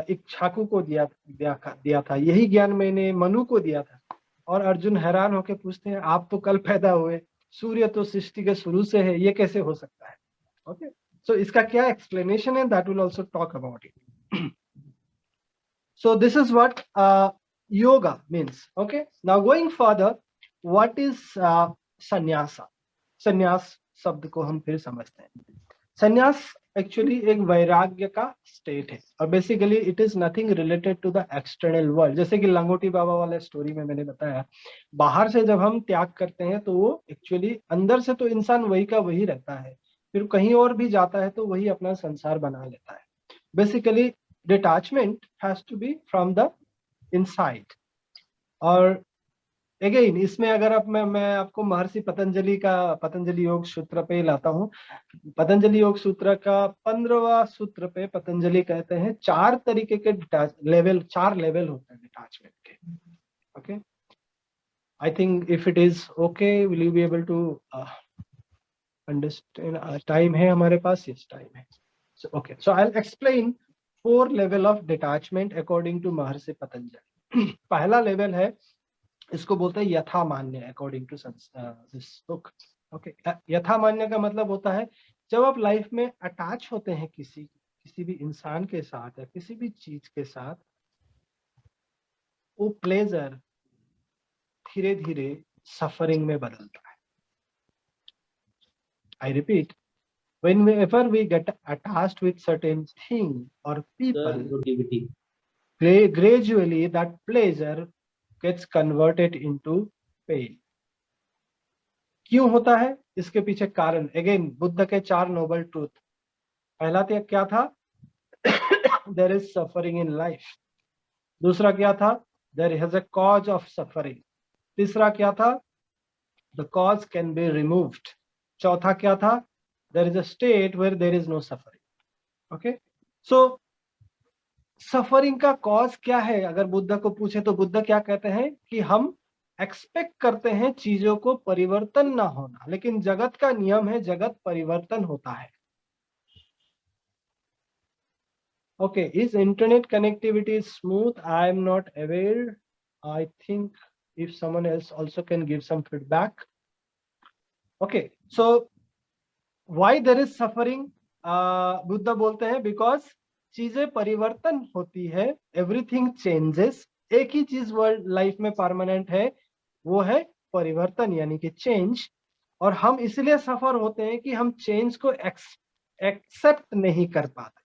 इक्ष्वाकु को दिया था, यही ज्ञान मैंने मनु को दिया था। और अर्जुन हैरान होकर पूछते हैं आप तो कल पैदा हुए, सूर्य तो सृष्टि के शुरू से है, ये कैसे हो सकता है? ओके, So इसका क्या explanation है, that will also talk about it. So this is what yoga means. Okay, now going further, what is sannyasa? संन्यास शब्द को हम फिर समझते हैं. संन्यास एक्चुअली एक वैराग्य का स्टेट है और basically it is nothing related to the external world. जैसे कि लंगोटी बाबा वाले स्टोरी में मैंने बताया, बाहर से जब हम त्याग करते हैं तो वो एक्चुअली अंदर से तो इंसान वही का वही रहता है, फिर कहीं और भी जाता है तो वही अपना संसार बना लेता है. Basically detachment has to be from the inside. और अगेन इसमें अगर अब मैं आपको महर्षि पतंजलि योग सूत्र पे लाता हूँ. पतंजलि योग सूत्र का 15वां सूत्र पे पतंजलि कहते हैं 4 तरीके के लेवल, 4 लेवल होते हैं डिटैचमेंट के. Okay, I think if it is okay will you be able to understand. Time है हमारे पास? यस, टाइम है. Okay, so I will explain 4 level of detachment according to Maharshi Patanjali. पहला लेवल है, इसको बोलते हैं यथा मान्य according to this book. Okay, यथा मान्य का मतलब होता है जब आप लाइफ में अटैच होते हैं किसी भी इंसान के साथ या किसी भी चीज के साथ, वो प्लेजर धीरे धीरे सफरिंग में बदलता है. I repeat, whenever we get attached with certain thing or people, gradually that pleasure gets converted into pain. क्यों होता है? इसके पीछे कारण अगेन बुद्ध के 4 नोबल ट्रूथ. पहला तो क्या था? There is suffering in life. दूसरा क्या था? There has a cause of suffering. तीसरा क्या था? The cause can be removed. चौथा क्या था? There is a state where there is no suffering. Okay, so suffering का कॉज क्या है अगर बुद्ध को पूछे तो बुद्ध क्या कहते हैं कि हम एक्सपेक्ट करते हैं चीजों को परिवर्तन ना होना, लेकिन जगत का नियम है, जगत परिवर्तन होता है. Okay, is internet connectivity smooth? I am not aware. I think if someone else also can give some feedback. Okay, so why there is suffering? Buddha बोलते हैं बिकॉज चीजें परिवर्तन होती है, एवरीथिंग चेंजेस. एक ही चीज वर्ल्ड लाइफ में परमानेंट है, वो है परिवर्तन यानी कि चेंज. और हम इसलिए सफर होते हैं कि हम चेंज को एक्सेप्ट नहीं कर पाते.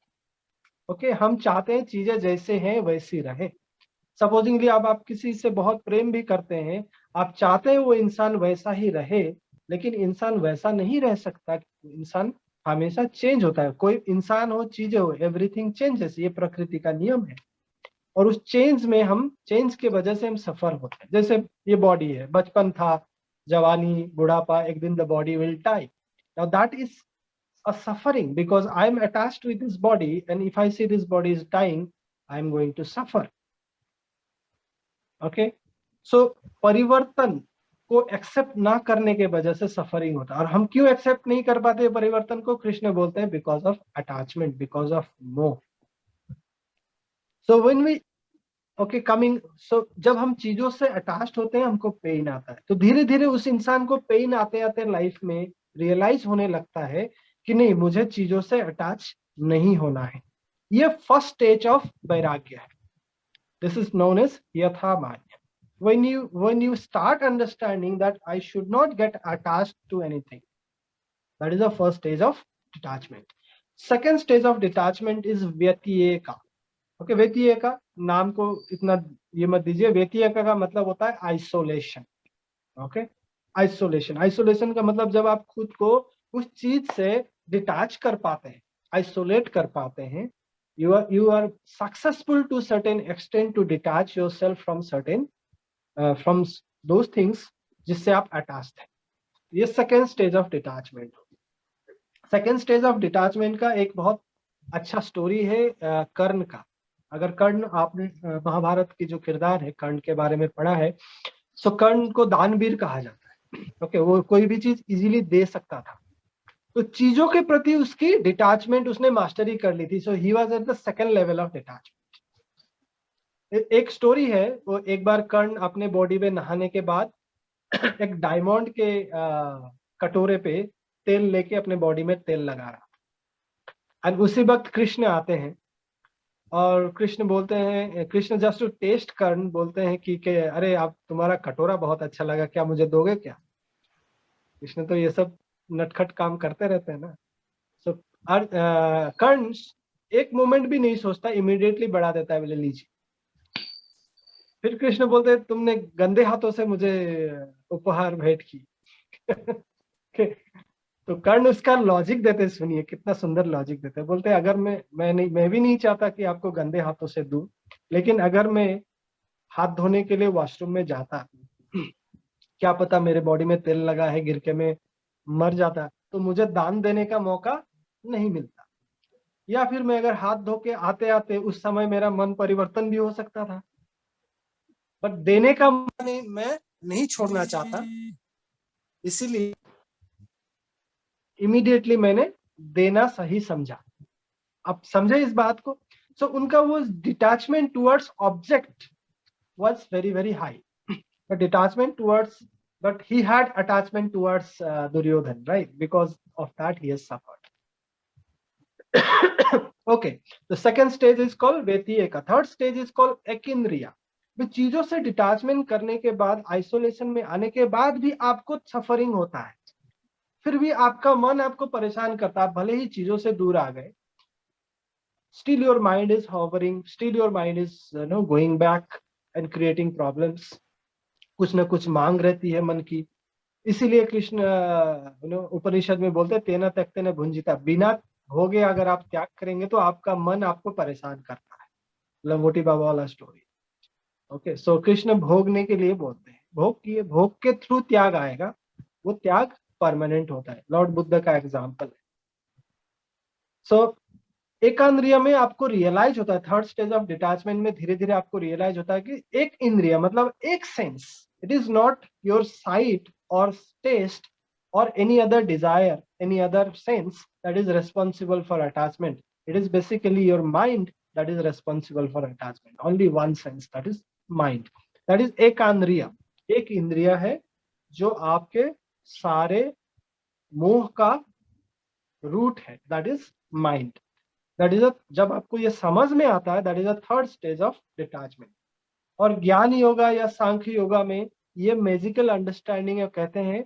ओके, हम चाहते हैं चीजें जैसे हैं वैसी रहे. सपोजिंगली आप किसी से बहुत प्रेम भी करते हैं, आप चाहते हैं वो इंसान वैसा ही रहे, लेकिन इंसान वैसा नहीं रह सकता. इंसान हमेशा चेंज होता है. कोई इंसान हो, चीजें हो, एवरीथिंग चेंजेस. ये प्रकृति का नियम है. और उस चेंज के वजह से हम सफर होते हैं. जैसे ये बॉडी है, बचपन था, जवानी, बुढ़ापा, एक दिन the body will die. Now that is a suffering because I am attached with this body, and if I see this body is dying, I am going to suffer. Okay, so परिवर्तन को accept ना करने के वजह से suffering होता है. और हम क्यों एक्सेप्ट नहीं कर पाते परिवर्तन को? कृष्ण बोलते हैं because of attachment, because of मोह. So when we okay coming, so जब हम चीजों से अटैच्ड होते हैं हमको पेन आता है. तो धीरे धीरे उस इंसान को पेन आते आते लाइफ में रियलाइज होने लगता है कि नहीं, मुझे चीजों से अटैच नहीं होना है. ये फर्स्ट स्टेज ऑफ वैराग्य है. दिस इज नोन एज यथा मान्य. when you start understanding that I should not get attached to anything, that is the first stage of detachment. Second stage of detachment is व्यतिरेका. Okay, व्यतिरेका नाम को इतना ये मत दीजिए. व्यतिरेका का मतलब होता है आइसोलेशन. ओके, आइसोलेशन का मतलब जब आप खुद को उस चीज से डिटैच कर पाते हैं, आइसोलेट कर पाते हैं, you are successful to certain extent to detach yourself from certain from those things जिससे आप अटैच्ड हैं. ये second stage of detachment. Second stage of detachment का एक बहुत अच्छा स्टोरी है कर्ण का. अगर कर्ण, आपने महाभारत की जो किरदार है कर्ण के बारे में पढ़ा है, सो कर्ण को दानवीर कहा जाता है. ओके, वो कोई भी चीज इजीली दे सकता था. तो चीजों के प्रति उसकी डिटैचमेंट उसने मास्टरी कर ली थी. So he was at the second level of detachment. एक स्टोरी है, वो एक बार कर्ण अपने बॉडी में नहाने के बाद एक डायमंड के कटोरे पे तेल लेके अपने बॉडी में तेल लगा रहा. एंड उसी वक्त कृष्ण आते हैं और कृष्ण बोलते हैं, कृष्ण जस्ट टू टेस्ट कर्ण बोलते हैं कि अरे आप, तुम्हारा कटोरा बहुत अच्छा लगा, क्या मुझे दोगे क्या? कृष्ण तो ये सब नटखट काम करते रहते हैं ना। सो कर्ण एक मोमेंट भी नहीं सोचता, इमीडिएटली बढ़ा देता है, बोले लीजिए। फिर कृष्ण बोलते हैं तुमने गंदे हाथों से मुझे उपहार भेंट की। तो कर्ण उसका लॉजिक देते हैं, सुनिए कितना सुंदर लॉजिक देते हैं। बोलते हैं अगर मैं भी नहीं चाहता कि आपको गंदे हाथों से दूं, लेकिन अगर मैं हाथ धोने के लिए वॉशरूम में जाता, क्या पता मेरे बॉडी में तेल लगा है, गिर के मैं मर जाता, तो मुझे दान देने का मौका नहीं मिलता। या फिर मैं अगर हाथ धो के आते आते उस समय मेरा मन परिवर्तन भी हो सकता था, बट देने का मैं नहीं छोड़ना चाहता, इसीलिए इमीडिएटली मैंने देना सही समझा। आप समझे इस बात को? सो उनका वो detachment towards object was very high, but detachment towards, but he had attachment towards Duryodhan, right? Because of that he has suffered. Okay, the second stage is called Vetyeka. Third stage is called Ekindriya. चीजों से detachment करने के बाद, isolation में आने के बाद भी आपको सफरिंग होता है, फिर भी आपका मन आपको परेशान करता है, भले ही चीजों से दूर आ गए, still your mind is hovering, still your mind is going back and creating problems. कुछ ना कुछ मांग रहती है मन की। इसीलिए कृष्ण उपनिषद में बोलते हैं तेना त्यक्ते न भुंजिता, बिना भोगे अगर आप त्याग करेंगे तो आपका मन आपको परेशान करता है। लंगोटी बाबा वाला स्टोरी। ओके, सो कृष्ण भोगने के लिए बोलते हैं, भोग के थ्रू त्याग आएगा, वो त्याग परमानेंट होता है। लॉर्ड बुद्ध का एग्जाम्पल है। सो एकांद्रिय में आपको रियलाइज होता है, थर्ड स्टेज ऑफ डिटैचमेंट में धीरे धीरे आपको रियलाइज होता है कि एक इंद्रिय मतलब एक sense, it is not your sight और टेस्ट और any other desire, any other sense that is responsible for attachment. It is basically your mind that is responsible for attachment. Only one sense, that is mind, that is एकांद्रिय। एक इंद्रिय है जो आपके सारे मोह का रूट है, that is mind. That is जब आपको ये समझ में आता है, that is a third stage of detachment. और ज्ञान योगा या सांख्य योगा में ये मैजिकल अंडरस्टैंडिंग है, कहते हैं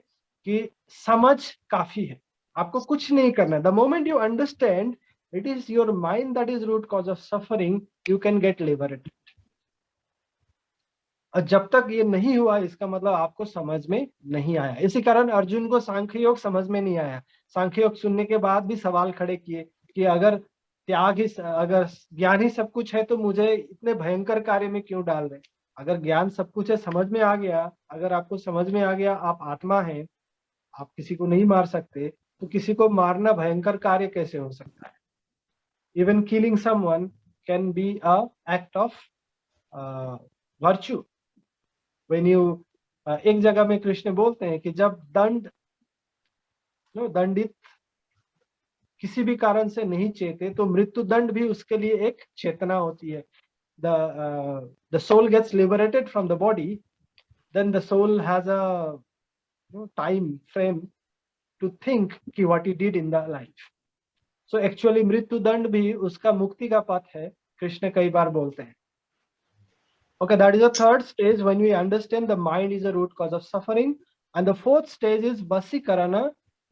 कि समझ काफी है, आपको कुछ नहीं करना है। The moment you understand it is your mind that is root cause of suffering, you can get liberated. और जब तक ये नहीं हुआ, इसका मतलब आपको समझ में नहीं आया। इसी कारण अर्जुन को सांख्य योग समझ में नहीं आया। सांख्य योग सुनने के बाद भी सवाल खड़े किए कि अगर अगर ज्ञान ही सब कुछ है तो मुझे इतने भयंकर कार्य में क्यों डाल रहे? अगर ज्ञान सब कुछ है, समझ में आ गया, अगर आपको समझ में आ गया आप आत्मा है, आप किसी को नहीं मार सकते, तो किसी को मारना भयंकर कार्य कैसे हो सकता है? Even killing someone can be a act of virtue. When you एक जगह में कृष्ण बोलते हैं कि जब दंडित किसी भी कारण से नहीं चेते तो मृत्यु दंड भी उसके लिए एक चेतना होती है। the soul gets liberated from the body, then the soul has a time frame to think कि what he did in the life. So actually मृत्यु दंड भी उसका मुक्ति का पथ है, कृष्ण कई बार बोलते हैं। Okay, that is the third stage when we understand the mind is a root cause of suffering. And the fourth stage is Vasikarana,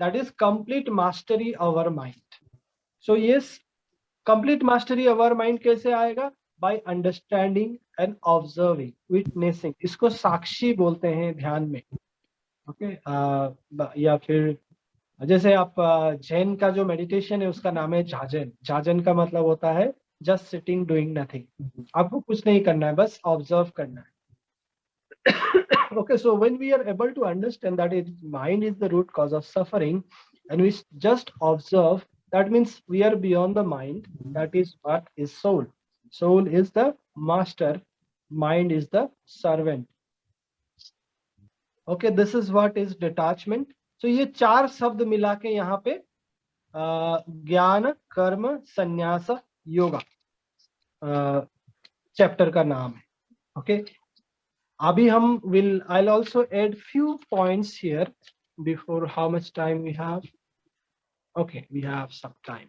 that is complete mastery over mind. So yes, complete mastery over mind कैसे आएगा? By understanding and observing, witnessing. इसको साक्षी बोलते हैं ध्यान में। Okay, या फिर जैसे आप जैन का जो मेडिटेशन है उसका नाम है जाजन। जाजन का मतलब होता है जस्ट सिटिंग डूइंग नथिंग। आपको कुछ नहीं करना है, बस ऑब्जर्व करना है। Okay, so when we are able to understand that mind is the root cause of suffering and we just observe, that means we are beyond the mind. That is what is soul. Soul is the master, mind is the servant. Okay, this is what is detachment. So ये चार शब्द मिला के यहाँ पे ज्ञान कर्म संन्यास योगा चैप्टर का नाम है। ओके, अभी हम I'll also add few points here before. How much time we have? Okay, we have some time.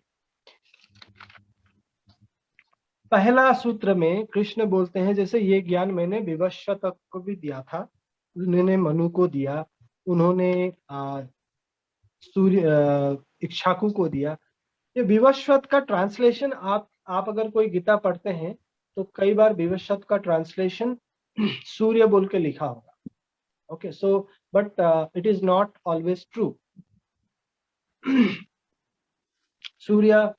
पहला सूत्र में कृष्ण बोलते हैं जैसे ये ज्ञान मैंने विवस्वत को भी दिया था, उन्होंने मनु को दिया, उन्होंने सूर्य इक्ष्वाकु को दिया। ये विवस्वत का ट्रांसलेशन आप अगर कोई गीता पढ़ते हैं तो कई बार विवस्वत का ट्रांसलेशन सूर्य बोल के लिखा होगा। Okay, so but it is not always true. Surya,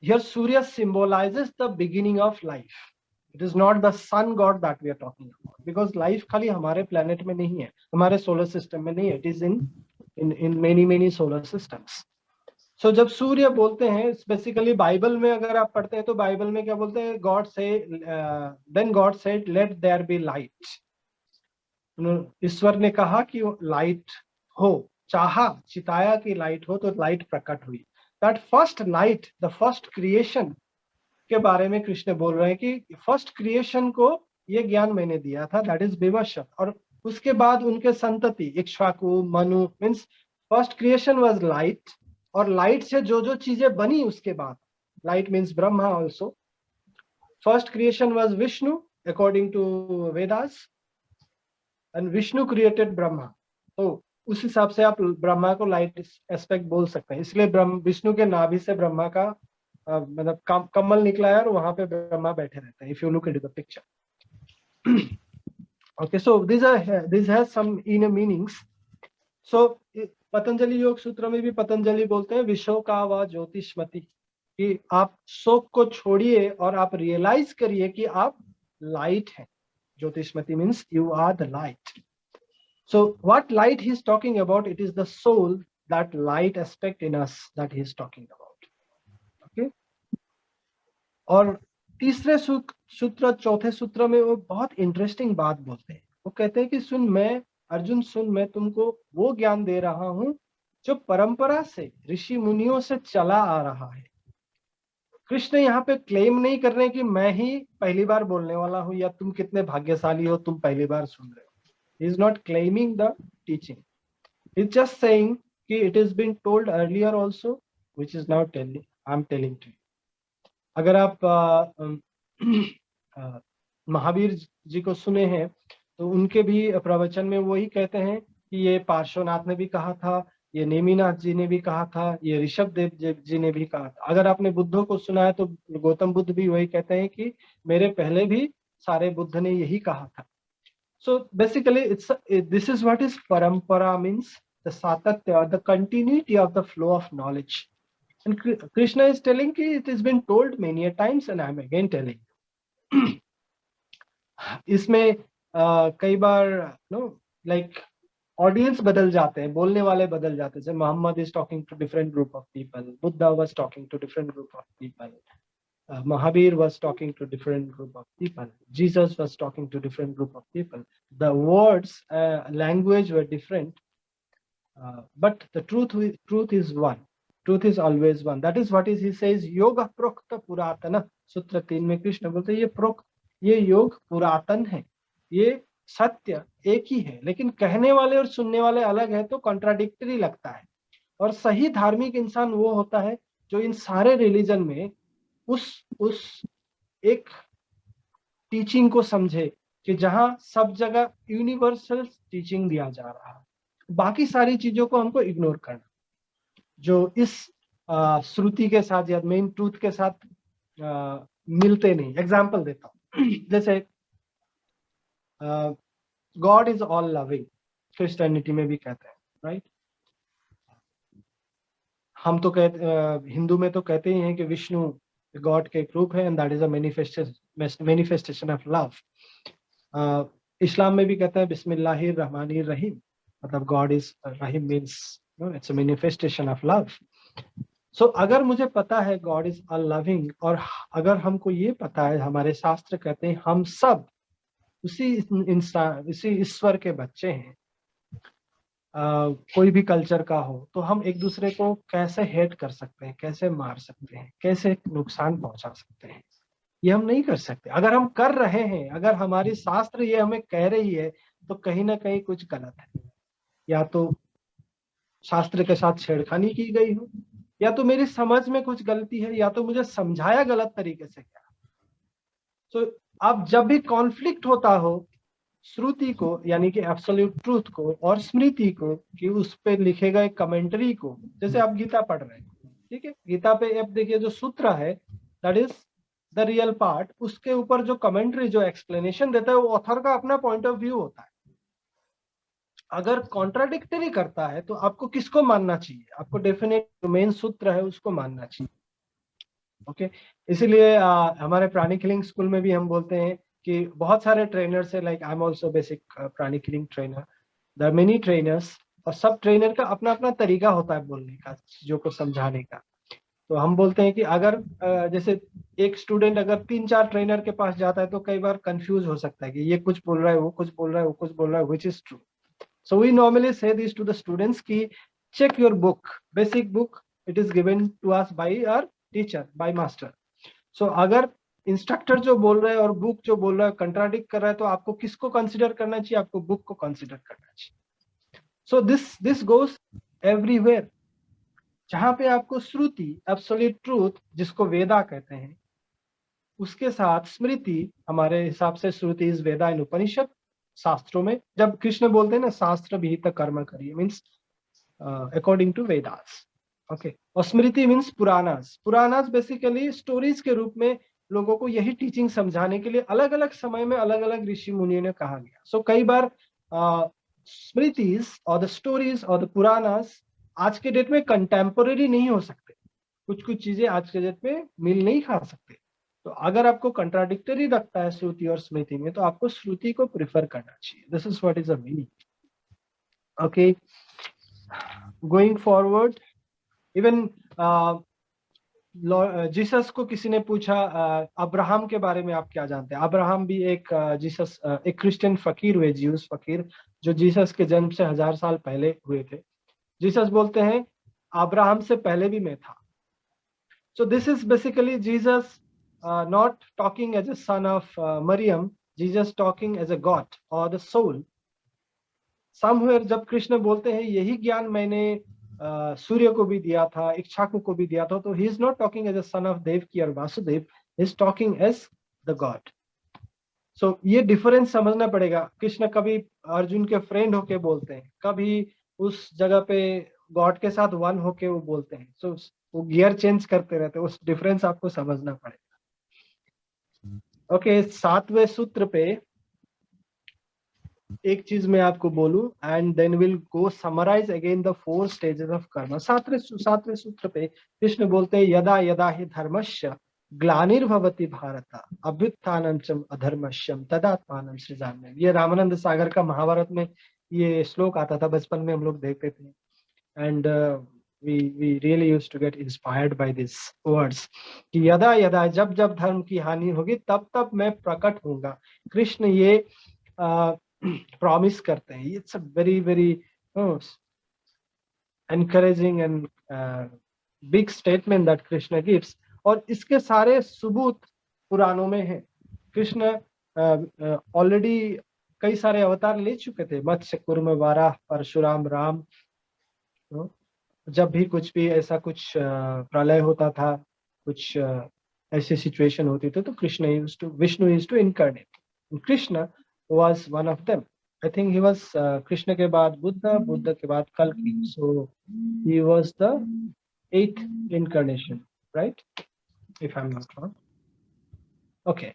here Surya symbolizes the beginning of life. It is not the sun god that we are talking about, because life खाली हमारे planet में नहीं है, हमारे solar system में नहीं है, it is in many solar systems. So जब सूर्य बोलते हैं, बेसिकली बाइबल में अगर आप पढ़ते हैं तो बाइबल में क्या बोलते हैं, गॉड से then God said let there be light. ईश्वर ने कहा कि लाइट हो, चाहा, चिताया कि लाइट हो, तो लाइट प्रकट हुई। That first light, the first creation के बारे में कृष्ण बोल रहे हैं कि फर्स्ट क्रिएशन को ये ज्ञान मैंने दिया था, दैट इज विवस्वत। और उसके बाद उनके संतति Ikshvaku, Manu, means first creation was light, और लाइट से जो जो चीजें बनी उसके बाद, light means Brahma also. First creation was Vishnu according to Vedas, and Vishnu created Brahma. तो उस हिसाब से आप ब्रह्मा को लाइट एस्पेक्ट बोल सकते हैं, इसलिए विष्णु के नाभि से ब्रह्मा का मतलब कमल निकला है और वहां पे ब्रह्मा बैठे रहते हैं, if you look into the picture. Okay, so this has some inner meanings. So Patanjali Yoga Sutra में भी पतंजलि बोलते हैं विश्व का व ज्योतिष्मति, कि आप शोक को छोड़िए और आप रियलाइज करिए कि आप लाइट हैं। ज्योतिष्मति means you are the light. So what light he is talking about, it is the soul, that light aspect in us that he is talking about. Okay, और तीसरे सूत्र, चौथे सूत्र में वो बहुत इंटरेस्टिंग बात बोलते हैं। वो कहते हैं कि सुन, मैं अर्जुन सुन, मैं तुमको वो ज्ञान दे रहा हूं जो परंपरा से, ऋषि मुनियों से चला आ रहा है। कृष्ण यहाँ पे क्लेम नहीं कर रहे कि मैं ही पहली बार बोलने वाला हूं, या तुम कितने भाग्यशाली हो तुम पहली बार सुन रहे हो। He is not claiming the teaching. He's just saying कि it has been told earlier also, which is now I'm telling to you. अगर आप महावीर जी को सुने हैं तो उनके भी प्रवचन में वही कहते हैं कि ये पार्श्वनाथ ने भी कहा था, ये नेमिनाथ जी ने भी कहा था, ये ऋषभ देव जी ने भी कहा था। अगर आपने बुद्धों को सुना है तो गौतम बुद्ध भी वही कहते हैं कि मेरे पहले भी सारे बुद्ध ने यही कहा था। So basically, this is what is parampara means, the satatya, the continuity of the flow of knowledge. And Krishna is telling कि it has been told many a times and I am again telling. इसमें कई बार like audience बदल जाते हैं, बोलने वाले बदल जाते हैं। जैसे Muhammad is talking to different group of people, Buddha was talking to different group of people, Mahavir was talking to different group of people, Jesus was talking to different group of people. The words, language were different, but the truth is one. Truth is always one. That is what he says, yoga prokta puratana. सूत्र 3 में कृष्ण बोलते हैं ये योग पुरातन है, ये सत्य एक ही है, लेकिन कहने वाले और सुनने वाले अलग है, तो कॉन्ट्राडिक्टरी लगता है। और सही धार्मिक इंसान वो होता है जो इन सारे रिलीजन में उस एक टीचिंग को समझे कि जहां सब जगह यूनिवर्सल टीचिंग दिया जा रहा है, बाकी सारी चीजों को हमको इग्नोर करना जो इस श्रुति के साथ या मेन ट्रूथ के साथ मिलते नहीं। एग्जाम्पल देता हूं, जैसे God is all loving, Christianity में भी कहते हैं, राइट? हम तो कहते, हिंदू में तो कहते ही हैं कि विष्णु गॉड के एक रूप है, and that is a manifestation of love. Islam में भी कहते हैं बिस्मिल्लाहिर रहमानिर रहीम, मतलब गॉड इज रहीम means it's a manifestation of love. So अगर मुझे पता है गॉड इज अ लविंग, और अगर हमको ये पता है, हमारे शास्त्र कहते हैं हम सब उसी इंसान, उसी ईश्वर के बच्चे हैं, कोई भी कल्चर का हो, तो हम एक दूसरे को कैसे हेट कर सकते हैं, कैसे मार सकते हैं, कैसे नुकसान पहुंचा सकते हैं? ये हम नहीं कर सकते। अगर हम कर रहे हैं, अगर हमारी शास्त्र ये हमें कह रही है, तो कहीं ना कहीं कुछ गलत है। या तो शास्त्र के साथ छेड़खानी की गई हो, या तो मेरी समझ में कुछ गलती है, या तो मुझे समझाया गलत तरीके से गया। तो अब जब भी कॉन्फ्लिक्ट होता हो श्रुति को यानी कि एब्सोल्यूट ट्रूथ को और स्मृति को, कि उस पे लिखे गए कमेंट्री को, जैसे आप गीता पढ़ रहे हैं, ठीक है, गीता पे अब देखिए जो सूत्र है that is the real part, उसके ऊपर जो कमेंट्री जो एक्सप्लेनेशन देता है वो ऑथर का अपना पॉइंट ऑफ व्यू होता है। अगर कॉन्ट्राडिक्टरी करता है तो आपको किसको मानना चाहिए? आपको डेफिनेट जो मेन सूत्र है उसको मानना चाहिए। ओके, इसीलिए हमारे प्राणिक हिलिंग स्कूल में भी हम बोलते हैं कि बहुत सारे ट्रेनर्स है, like I am also basic pranic healing trainer, there are many trainers, और सब ट्रेनर का अपना अपना तरीका होता है बोलने का, चीजों को समझाने का। तो हम बोलते हैं कि अगर जैसे एक स्टूडेंट अगर 3-4 ट्रेनर के पास जाता है तो कई बार कंफ्यूज हो सकता है कि ये कुछ बोल रहा है, वो कुछ बोल रहा है, वो कुछ बोल रहा है, which is true. So we normally say this to the students कि check your book, basic book, it is given to us by our teacher, by master. So अगर इंस्ट्रक्टर जो बोल रहा है और बुक जो बोल रहा है कंट्राडिक्ट कर रहा है तो आपको किसको कंसिडर करना चाहिए? आपको बुक को कंसिडर करना चाहिए। So this goes everywhere. जहां पे आपको श्रुति एब्सोल्यूट ट्रूथ जिसको वेदा कहते हैं उसके साथ स्मृति, हमारे हिसाब से श्रुति इज वेदा इन उपनिषद, शास्त्रों में जब कृष्ण बोलते हैं ना शास्त्र विहित कर्म करिए, means according to Vedas. Okay, और स्मृति means Puranas. Puranas basically stories के रूप में लोगों को यही टीचिंग समझाने के लिए अलग अलग समय में अलग अलग ऋषि मुनियों ने कहा गया। सो कई बार स्मृतिज और द स्टोरीज और द पुराणास आज के डेट में कंटेम्पोररी नहीं हो सकते, कुछ कुछ चीजें आज के डेट में मिल नहीं खा सकते। तो अगर आपको कंट्राडिक्टरी लगता है श्रुति और स्मृति में तो आपको श्रुति को प्रिफर करना चाहिए। This is what is a meaning. Okay, going forward, even Jesus को किसी ने पूछा अब्राहम के बारे में आप क्या जानते हैं? अब्राहम भी एक जीसस एक क्रिश्चियन फकीर हुए, ज्यूस फकीर, जो जीसस के जन्म से 1000 साल पहले हुए थे। जीसस बोलते हैं अब्राहम से पहले भी मैं था। So this is basically Jesus not talking as a son of Maryam, Jesus talking as a God or the soul. Somewhere जब कृष्ण बोलते हैं यही ज्ञान मैंने सूर्य को भी दिया था, इक्ष्वाकु को भी दिया था, तो he is not talking as a son of Devaki और Vasudev, he is talking as the God. So ये डिफरेंस समझना पड़ेगा। कृष्ण कभी अर्जुन के फ्रेंड होके बोलते हैं, कभी उस जगह पे गॉड के साथ वन होके वो बोलते हैं। सो वो गियर चेंज करते रहते हैं, उस डिफरेंस आपको समझना पड़ेगा। ओके, 7वें सूत्र पे एक चीज मैं आपको बोलूं and then will go summarise again the 4 stages of karma. 7वें सूत्र पे कृष्ण बोलते हैं यदा यदा हि धर्मस्य ग्लानिर्भवति भारत अभ्युत्थानं च अधर्मस्यम तदात्मानं सृजाम्यहम्। ये रामानंद सागर का महाभारत में ये श्लोक आता था, बचपन में हम लोग देखते थे, and we really used to get inspired by these words कि यदा यदा जब जब धर्म की हानि होगी तब तब मैं प्रकट होऊंगा। कृष्ण ये प्रॉमिस करते हैं। It's a very very encouraging and big statement that Krishna gives, और इसके सारे सबूत पुराणों में है। कृष्ण ऑलरेडी कई सारे अवतार ले चुके थे, मत्स्य कूर्म वाराह परशुराम राम। जब भी कुछ भी ऐसा कुछ प्रलय होता था, कुछ ऐसी सिचुएशन होती थी तो Vishnu used to incarnate. Krishna was one of them. I think he was Krishna के बाद बुद्ध के बाद कल्कि, so he was the 8th incarnation, right, if I'm not wrong. Okay,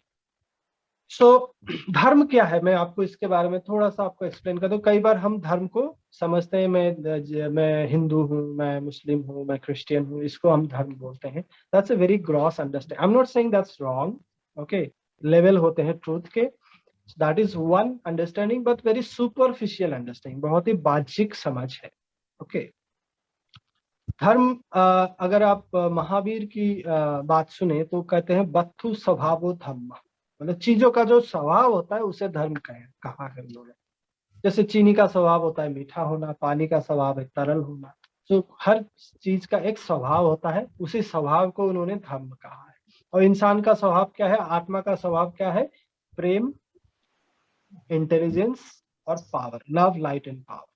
so धर्म क्या है, मैं आपको इसके बारे में थोड़ा सा आपको एक्सप्लेन कर दूं। कई बार हम धर्म को समझते हैं मैं हिंदू हूँ, मैं मुस्लिम हूँ, मैं क्रिश्चियन हूँ, इसको हम धर्म बोलते हैं। That's a very gross understanding. I am not saying that's wrong. Okay, level होते हैं ट्रूथ के, that is one understanding, but very superficial understanding, बहुत ही बाह्यिक समझ है। ओके, धर्म अगर आप महावीर की बात सुने तो कहते हैं बत्थु स्वभावो धम्म, मतलब चीजों का जो स्वभाव होता है उसे धर्म कहा है उन्होंने। जैसे चीनी का स्वभाव होता है मीठा होना, पानी का स्वभाव है तरल होना, तो हर चीज का एक स्वभाव होता है, उसी स्वभाव को उन्होंने धर्म कहा है। और इंसान का स्वभाव क्या है, आत्मा का स्वभाव क्या है? प्रेम, इंटेलिजेंस और power, love, light and power.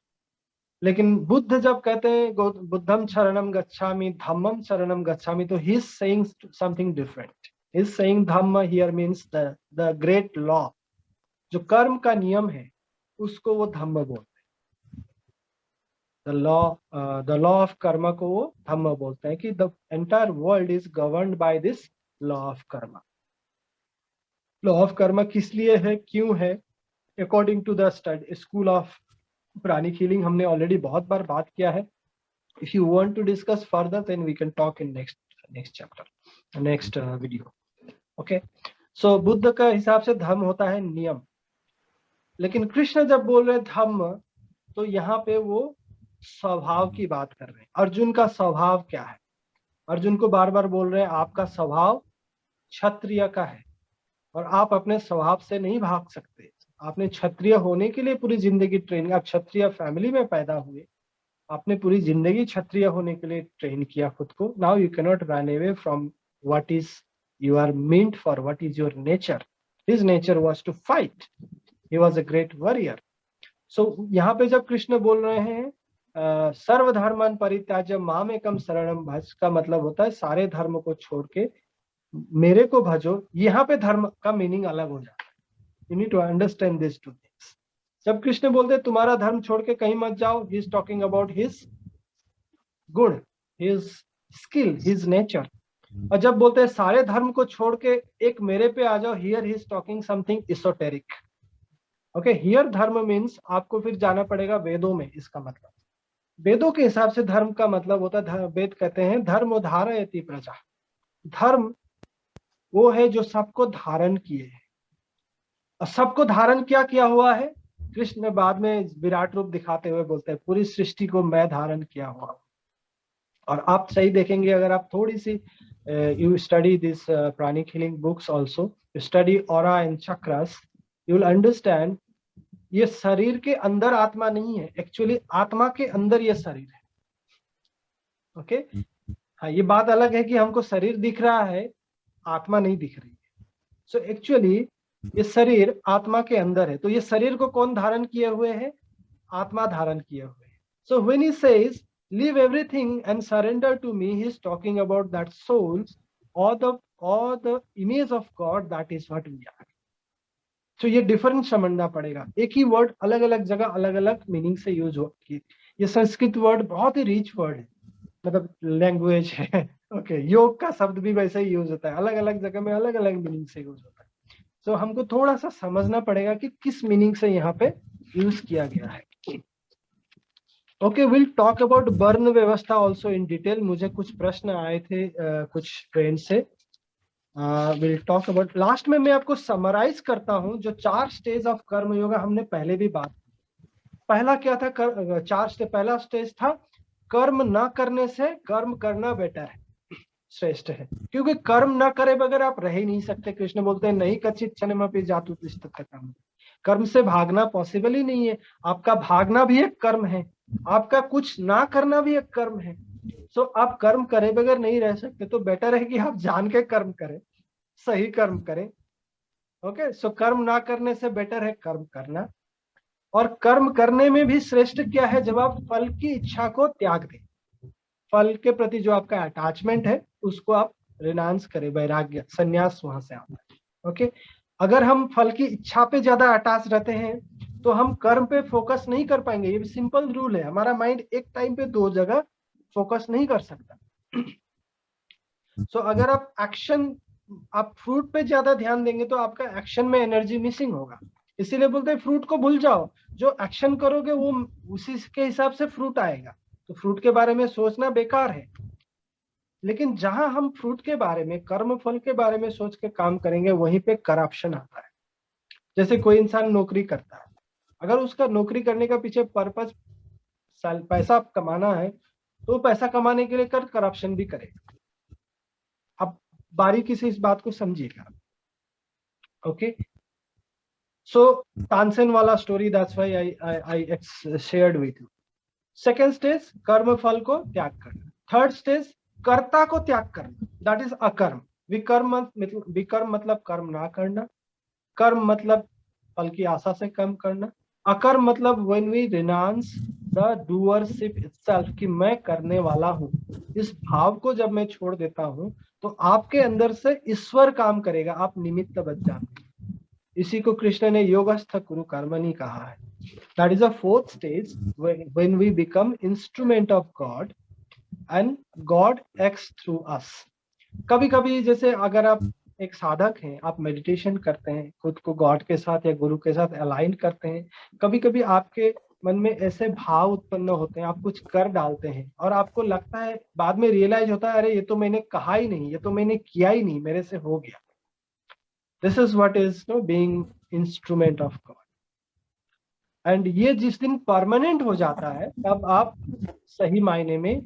लेकिन बुद्ध जब कहते हैं बुद्धम शरणम गच्छामि धम्मम शरणम गच्छामि, तो he is saying something different. Is saying Dhamma here means the great law, जो कर्म का नियम है उसको वो धम्म बोलते हैं। द लॉ ऑफ कर्म को वो धम्म बोलते हैं कि the entire world is governed by this law of karma. Law of karma किस लिए है, क्यों है? According to the school of pranic healing हमने ऑलरेडी बहुत बार बात किया है। If you want to discuss further then we can talk in next chapter, next video. Okay, so Buddha का हिसाब से धर्म होता है नियम, लेकिन कृष्ण जब बोल रहे धम्म तो यहाँ पे वो स्वभाव की बात कर रहे हैं। अर्जुन का स्वभाव क्या है? अर्जुन को बार बार बोल रहे हैं आपका स्वभाव क्षत्रिय का है और आप अपने स्वभाव से नहीं भाग सकते। आपने क्षत्रिय होने के लिए पूरी जिंदगी ट्रेनिंग, आप क्षत्रिय फैमिली में पैदा हुए, आपने पूरी जिंदगी क्षत्रिय होने के लिए ट्रेन किया खुद को। Now you can not run away from what is you are meant for, what is your nature. His nature was to fight, he was a great warrior. So यहाँ पे जब कृष्ण बोल रहे हैं सर्वधर्मन परित्याज्य मामेकम शरणम भज, का मतलब होता है सारे धर्म को छोड़ के मेरे को भजो। यहाँ पे धर्म का मीनिंग अलग हो जाता है। You need to understand this two things. जब कृष्ण बोलते हैं तुम्हारा धर्म छोड़ के कहीं मत जाओ, ही इज टॉकिंग अबाउट हिज गुण, हिज स्किल, हिज नेचर। और जब बोलते हैं सारे धर्म को छोड़ के एक मेरे पे आ जाओ, here he is talking something esoteric. Okay, here धर्म मीन्स आपको फिर जाना पड़ेगा वेदों में। इसका मतलब वेदों के हिसाब से धर्म का मतलब होता है, वेद कहते हैं धर्म धारयति प्रजा। धर्म वो है जो सबको धारण किए है। और सबको धारण क्या किया हुआ है? कृष्ण बाद में विराट रूप दिखाते हुए बोलते हैं पूरी सृष्टि को मैं धारण किया हुआ। और आप सही देखेंगे, अगर आप थोड़ी सी you study this pranic healing books also, study aura and chakras, you will understand ये शरीर के अंदर आत्मा नहीं है, एक्चुअली आत्मा के अंदर ये शरीर है। ओके, हाँ, ये बात अलग है कि हमको शरीर दिख रहा है, आत्मा नहीं दिख रही है। सो एक्चुअली ये शरीर आत्मा के अंदर है। तो ये शरीर को कौन धारण किए हुए है? आत्मा धारण किए हुए है। So when he says leave everything and surrender to me, he is talking about that soul और the image of God, that is what we are. तो ये डिफरेंस समझना पड़ेगा। एक ही वर्ड अलग अलग जगह अलग अलग मीनिंग से यूज हो। ये संस्कृत वर्ड बहुत ही रिच वर्ड है, मतलब लैंग्वेज है। ओके, योग का शब्द भी वैसे ही यूज होता है, अलग अलग जगह में अलग अलग मीनिंग से यूज होता है। तो हमको थोड़ा सा समझना पड़ेगा कि किस मीनिंग से यहाँ पे यूज किया गया है। ओके, विल टॉक अबाउट वर्ण व्यवस्था ऑल्सो इन डिटेल। मुझे कुछ प्रश्न आए थे कुछ फ्रेंड से। विल टॉक अबाउट, लास्ट में मैं आपको समराइज करता हूं जो 4 स्टेज ऑफ कर्म योगा हमने पहले भी बात की। पहला क्या था? 4 स्टेज। पहला स्टेज था कर्म ना करने से कर्म करना बेटर है, श्रेष्ठ है, क्योंकि कर्म ना करे बगैर आप रह ही नहीं सकते। कृष्ण बोलते हैं नहीं कच्चित क्षणमपि जातु तिष्ठत कर्म, कर्म से भागना पॉसिबल ही नहीं है। आपका भागना भी एक कर्म है, आपका कुछ ना करना भी एक कर्म है। सो आप कर्म करे बगैर नहीं रह सकते, तो बेटर है कि आप जान के कर्म करें, सही कर्म करें। ओके, सो कर्म ना करने से बेटर है कर्म करना। और कर्म करने में भी श्रेष्ठ क्या है? जब आप फल की इच्छा को त्याग दें, फल के प्रति जो आपका अटैचमेंट है उसको आप रिनाउंस करें, वैराग्य, संन्यास वहां से आता है। ओके, अगर हम फल की इच्छा पे ज्यादा अटैच रहते हैं तो हम कर्म पे फोकस नहीं कर पाएंगे। ये भी सिंपल रूल है, हमारा माइंड एक टाइम पे 2 जगह फोकस नहीं कर सकता। सो अगर आप फ्रूट पे ज्यादा ध्यान देंगे तो आपका एक्शन में एनर्जी मिसिंग होगा। इसीलिए बोलते हैं फ्रूट को भूल जाओ, जो एक्शन करोगे वो उसी के हिसाब से फ्रूट आएगा। तो फ्रूट के बारे में सोचना बेकार है। लेकिन जहां हम फ्रूट के बारे में, कर्म फल के बारे में सोच के काम करेंगे, वहीं पे करप्शन आता है। जैसे कोई इंसान नौकरी करता है, अगर उसका नौकरी करने का पीछे पर्पस पैसा कमाना है तो पैसा कमाने के लिए करप्शन भी करेगा। अब बारीकी से इस बात को समझिएगा। ओके, सो तानसेन वाला story, that's why I shared with you. Second stage कर्म फल को त्याग करना। थर्ड स्टेज कर्ता को त्याग करना, दैट इज अकर्म। विकर्म मतलब कर्म ना करना, कर्म मतलब फल की आशा से कर्म करना, अकर मतलब when we renounce the doership itself, कि मैं करने वाला हूँ, इस भाव को जब मैं छोड़ देता हूँ तो आपके अंदर से ईश्वर काम करेगा, आप निमित्त बच जाते हैं। इसी को कृष्ण ने योगस्थ कुरु कर्मणि कहा है। That is a fourth stage when we become instrument of God and God acts through us. कभी कभी जैसे अगर आप एक साधक हैं, आप मेडिटेशन करते हैं, खुद को गॉड के साथ या गुरु के साथ अलाइन करते हैं, कभी कभी आपके मन में ऐसे भाव उत्पन्न होते हैं, आप कुछ कर डालते हैं और आपको लगता है, बाद में रियलाइज होता है, अरे ये तो मैंने कहा ही नहीं, ये तो मैंने किया ही नहीं, मेरे से हो गया। This is what is know being instrument of God. And ये जिस दिन परमानेंट हो जाता है तब आप सही मायने में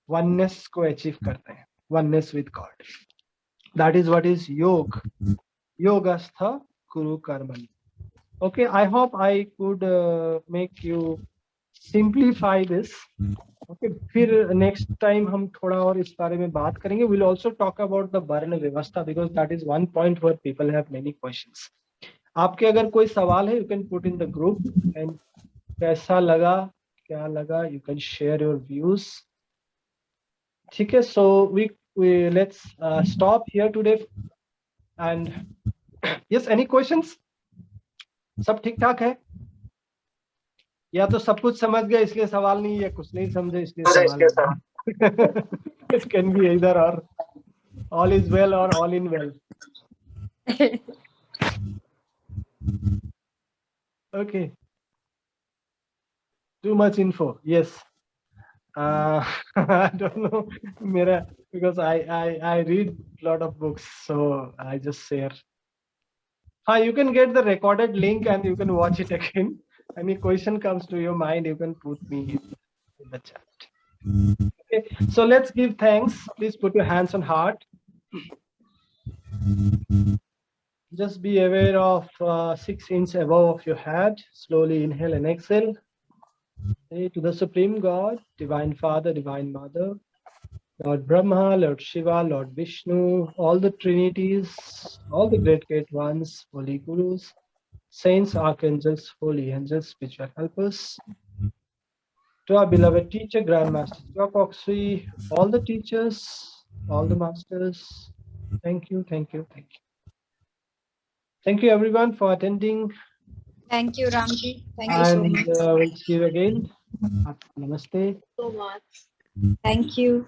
वननेस को अचीव करते हैं, oneness with God. That is what is योग, योगस्थ कुरु कर्मणि। Okay, I hope I could make you simplify this. Okay, फिर next time हम थोड़ा और इस बारे में बात करेंगे. We'll also talk about the वर्ण व्यवस्था because that is one point where people have many questions. आपके अगर कोई सवाल है, you can put in the group and कैसा लगा, क्या लगा, you can share your views. ठीक है, so we let's stop here today. And yes, any questions? सब ठीक ठाक है, या तो सब कुछ समझ गए इसलिए सवाल नहीं, या कुछ नहीं समझे इसलिए सवाल नहीं? It can be either or. All is well or all in well. Okay. Too much info. Yes. I don't know, Mira, because I read a lot of books, so I just share. You can get the recorded link and you can watch it again. Any question comes to your mind, you can put me in the chat. Okay, so let's give thanks. Please put your hands on heart. Just be aware of 6 inches above of your head. Slowly inhale and exhale. Say to the Supreme God, Divine Father, Divine Mother, Lord Brahma, Lord Shiva, Lord Vishnu, all the Trinities, all the great ones, Holy Gurus, Saints, Archangels, Holy Angels, spiritual helpers, to our beloved teacher, Grandmaster Jokoksui, all the teachers, all the masters, thank you, thank you, thank you. Thank you everyone for attending. Thank you, Ramji. Thank you so much. And we'll see you again. Namaste. So much. Thank you.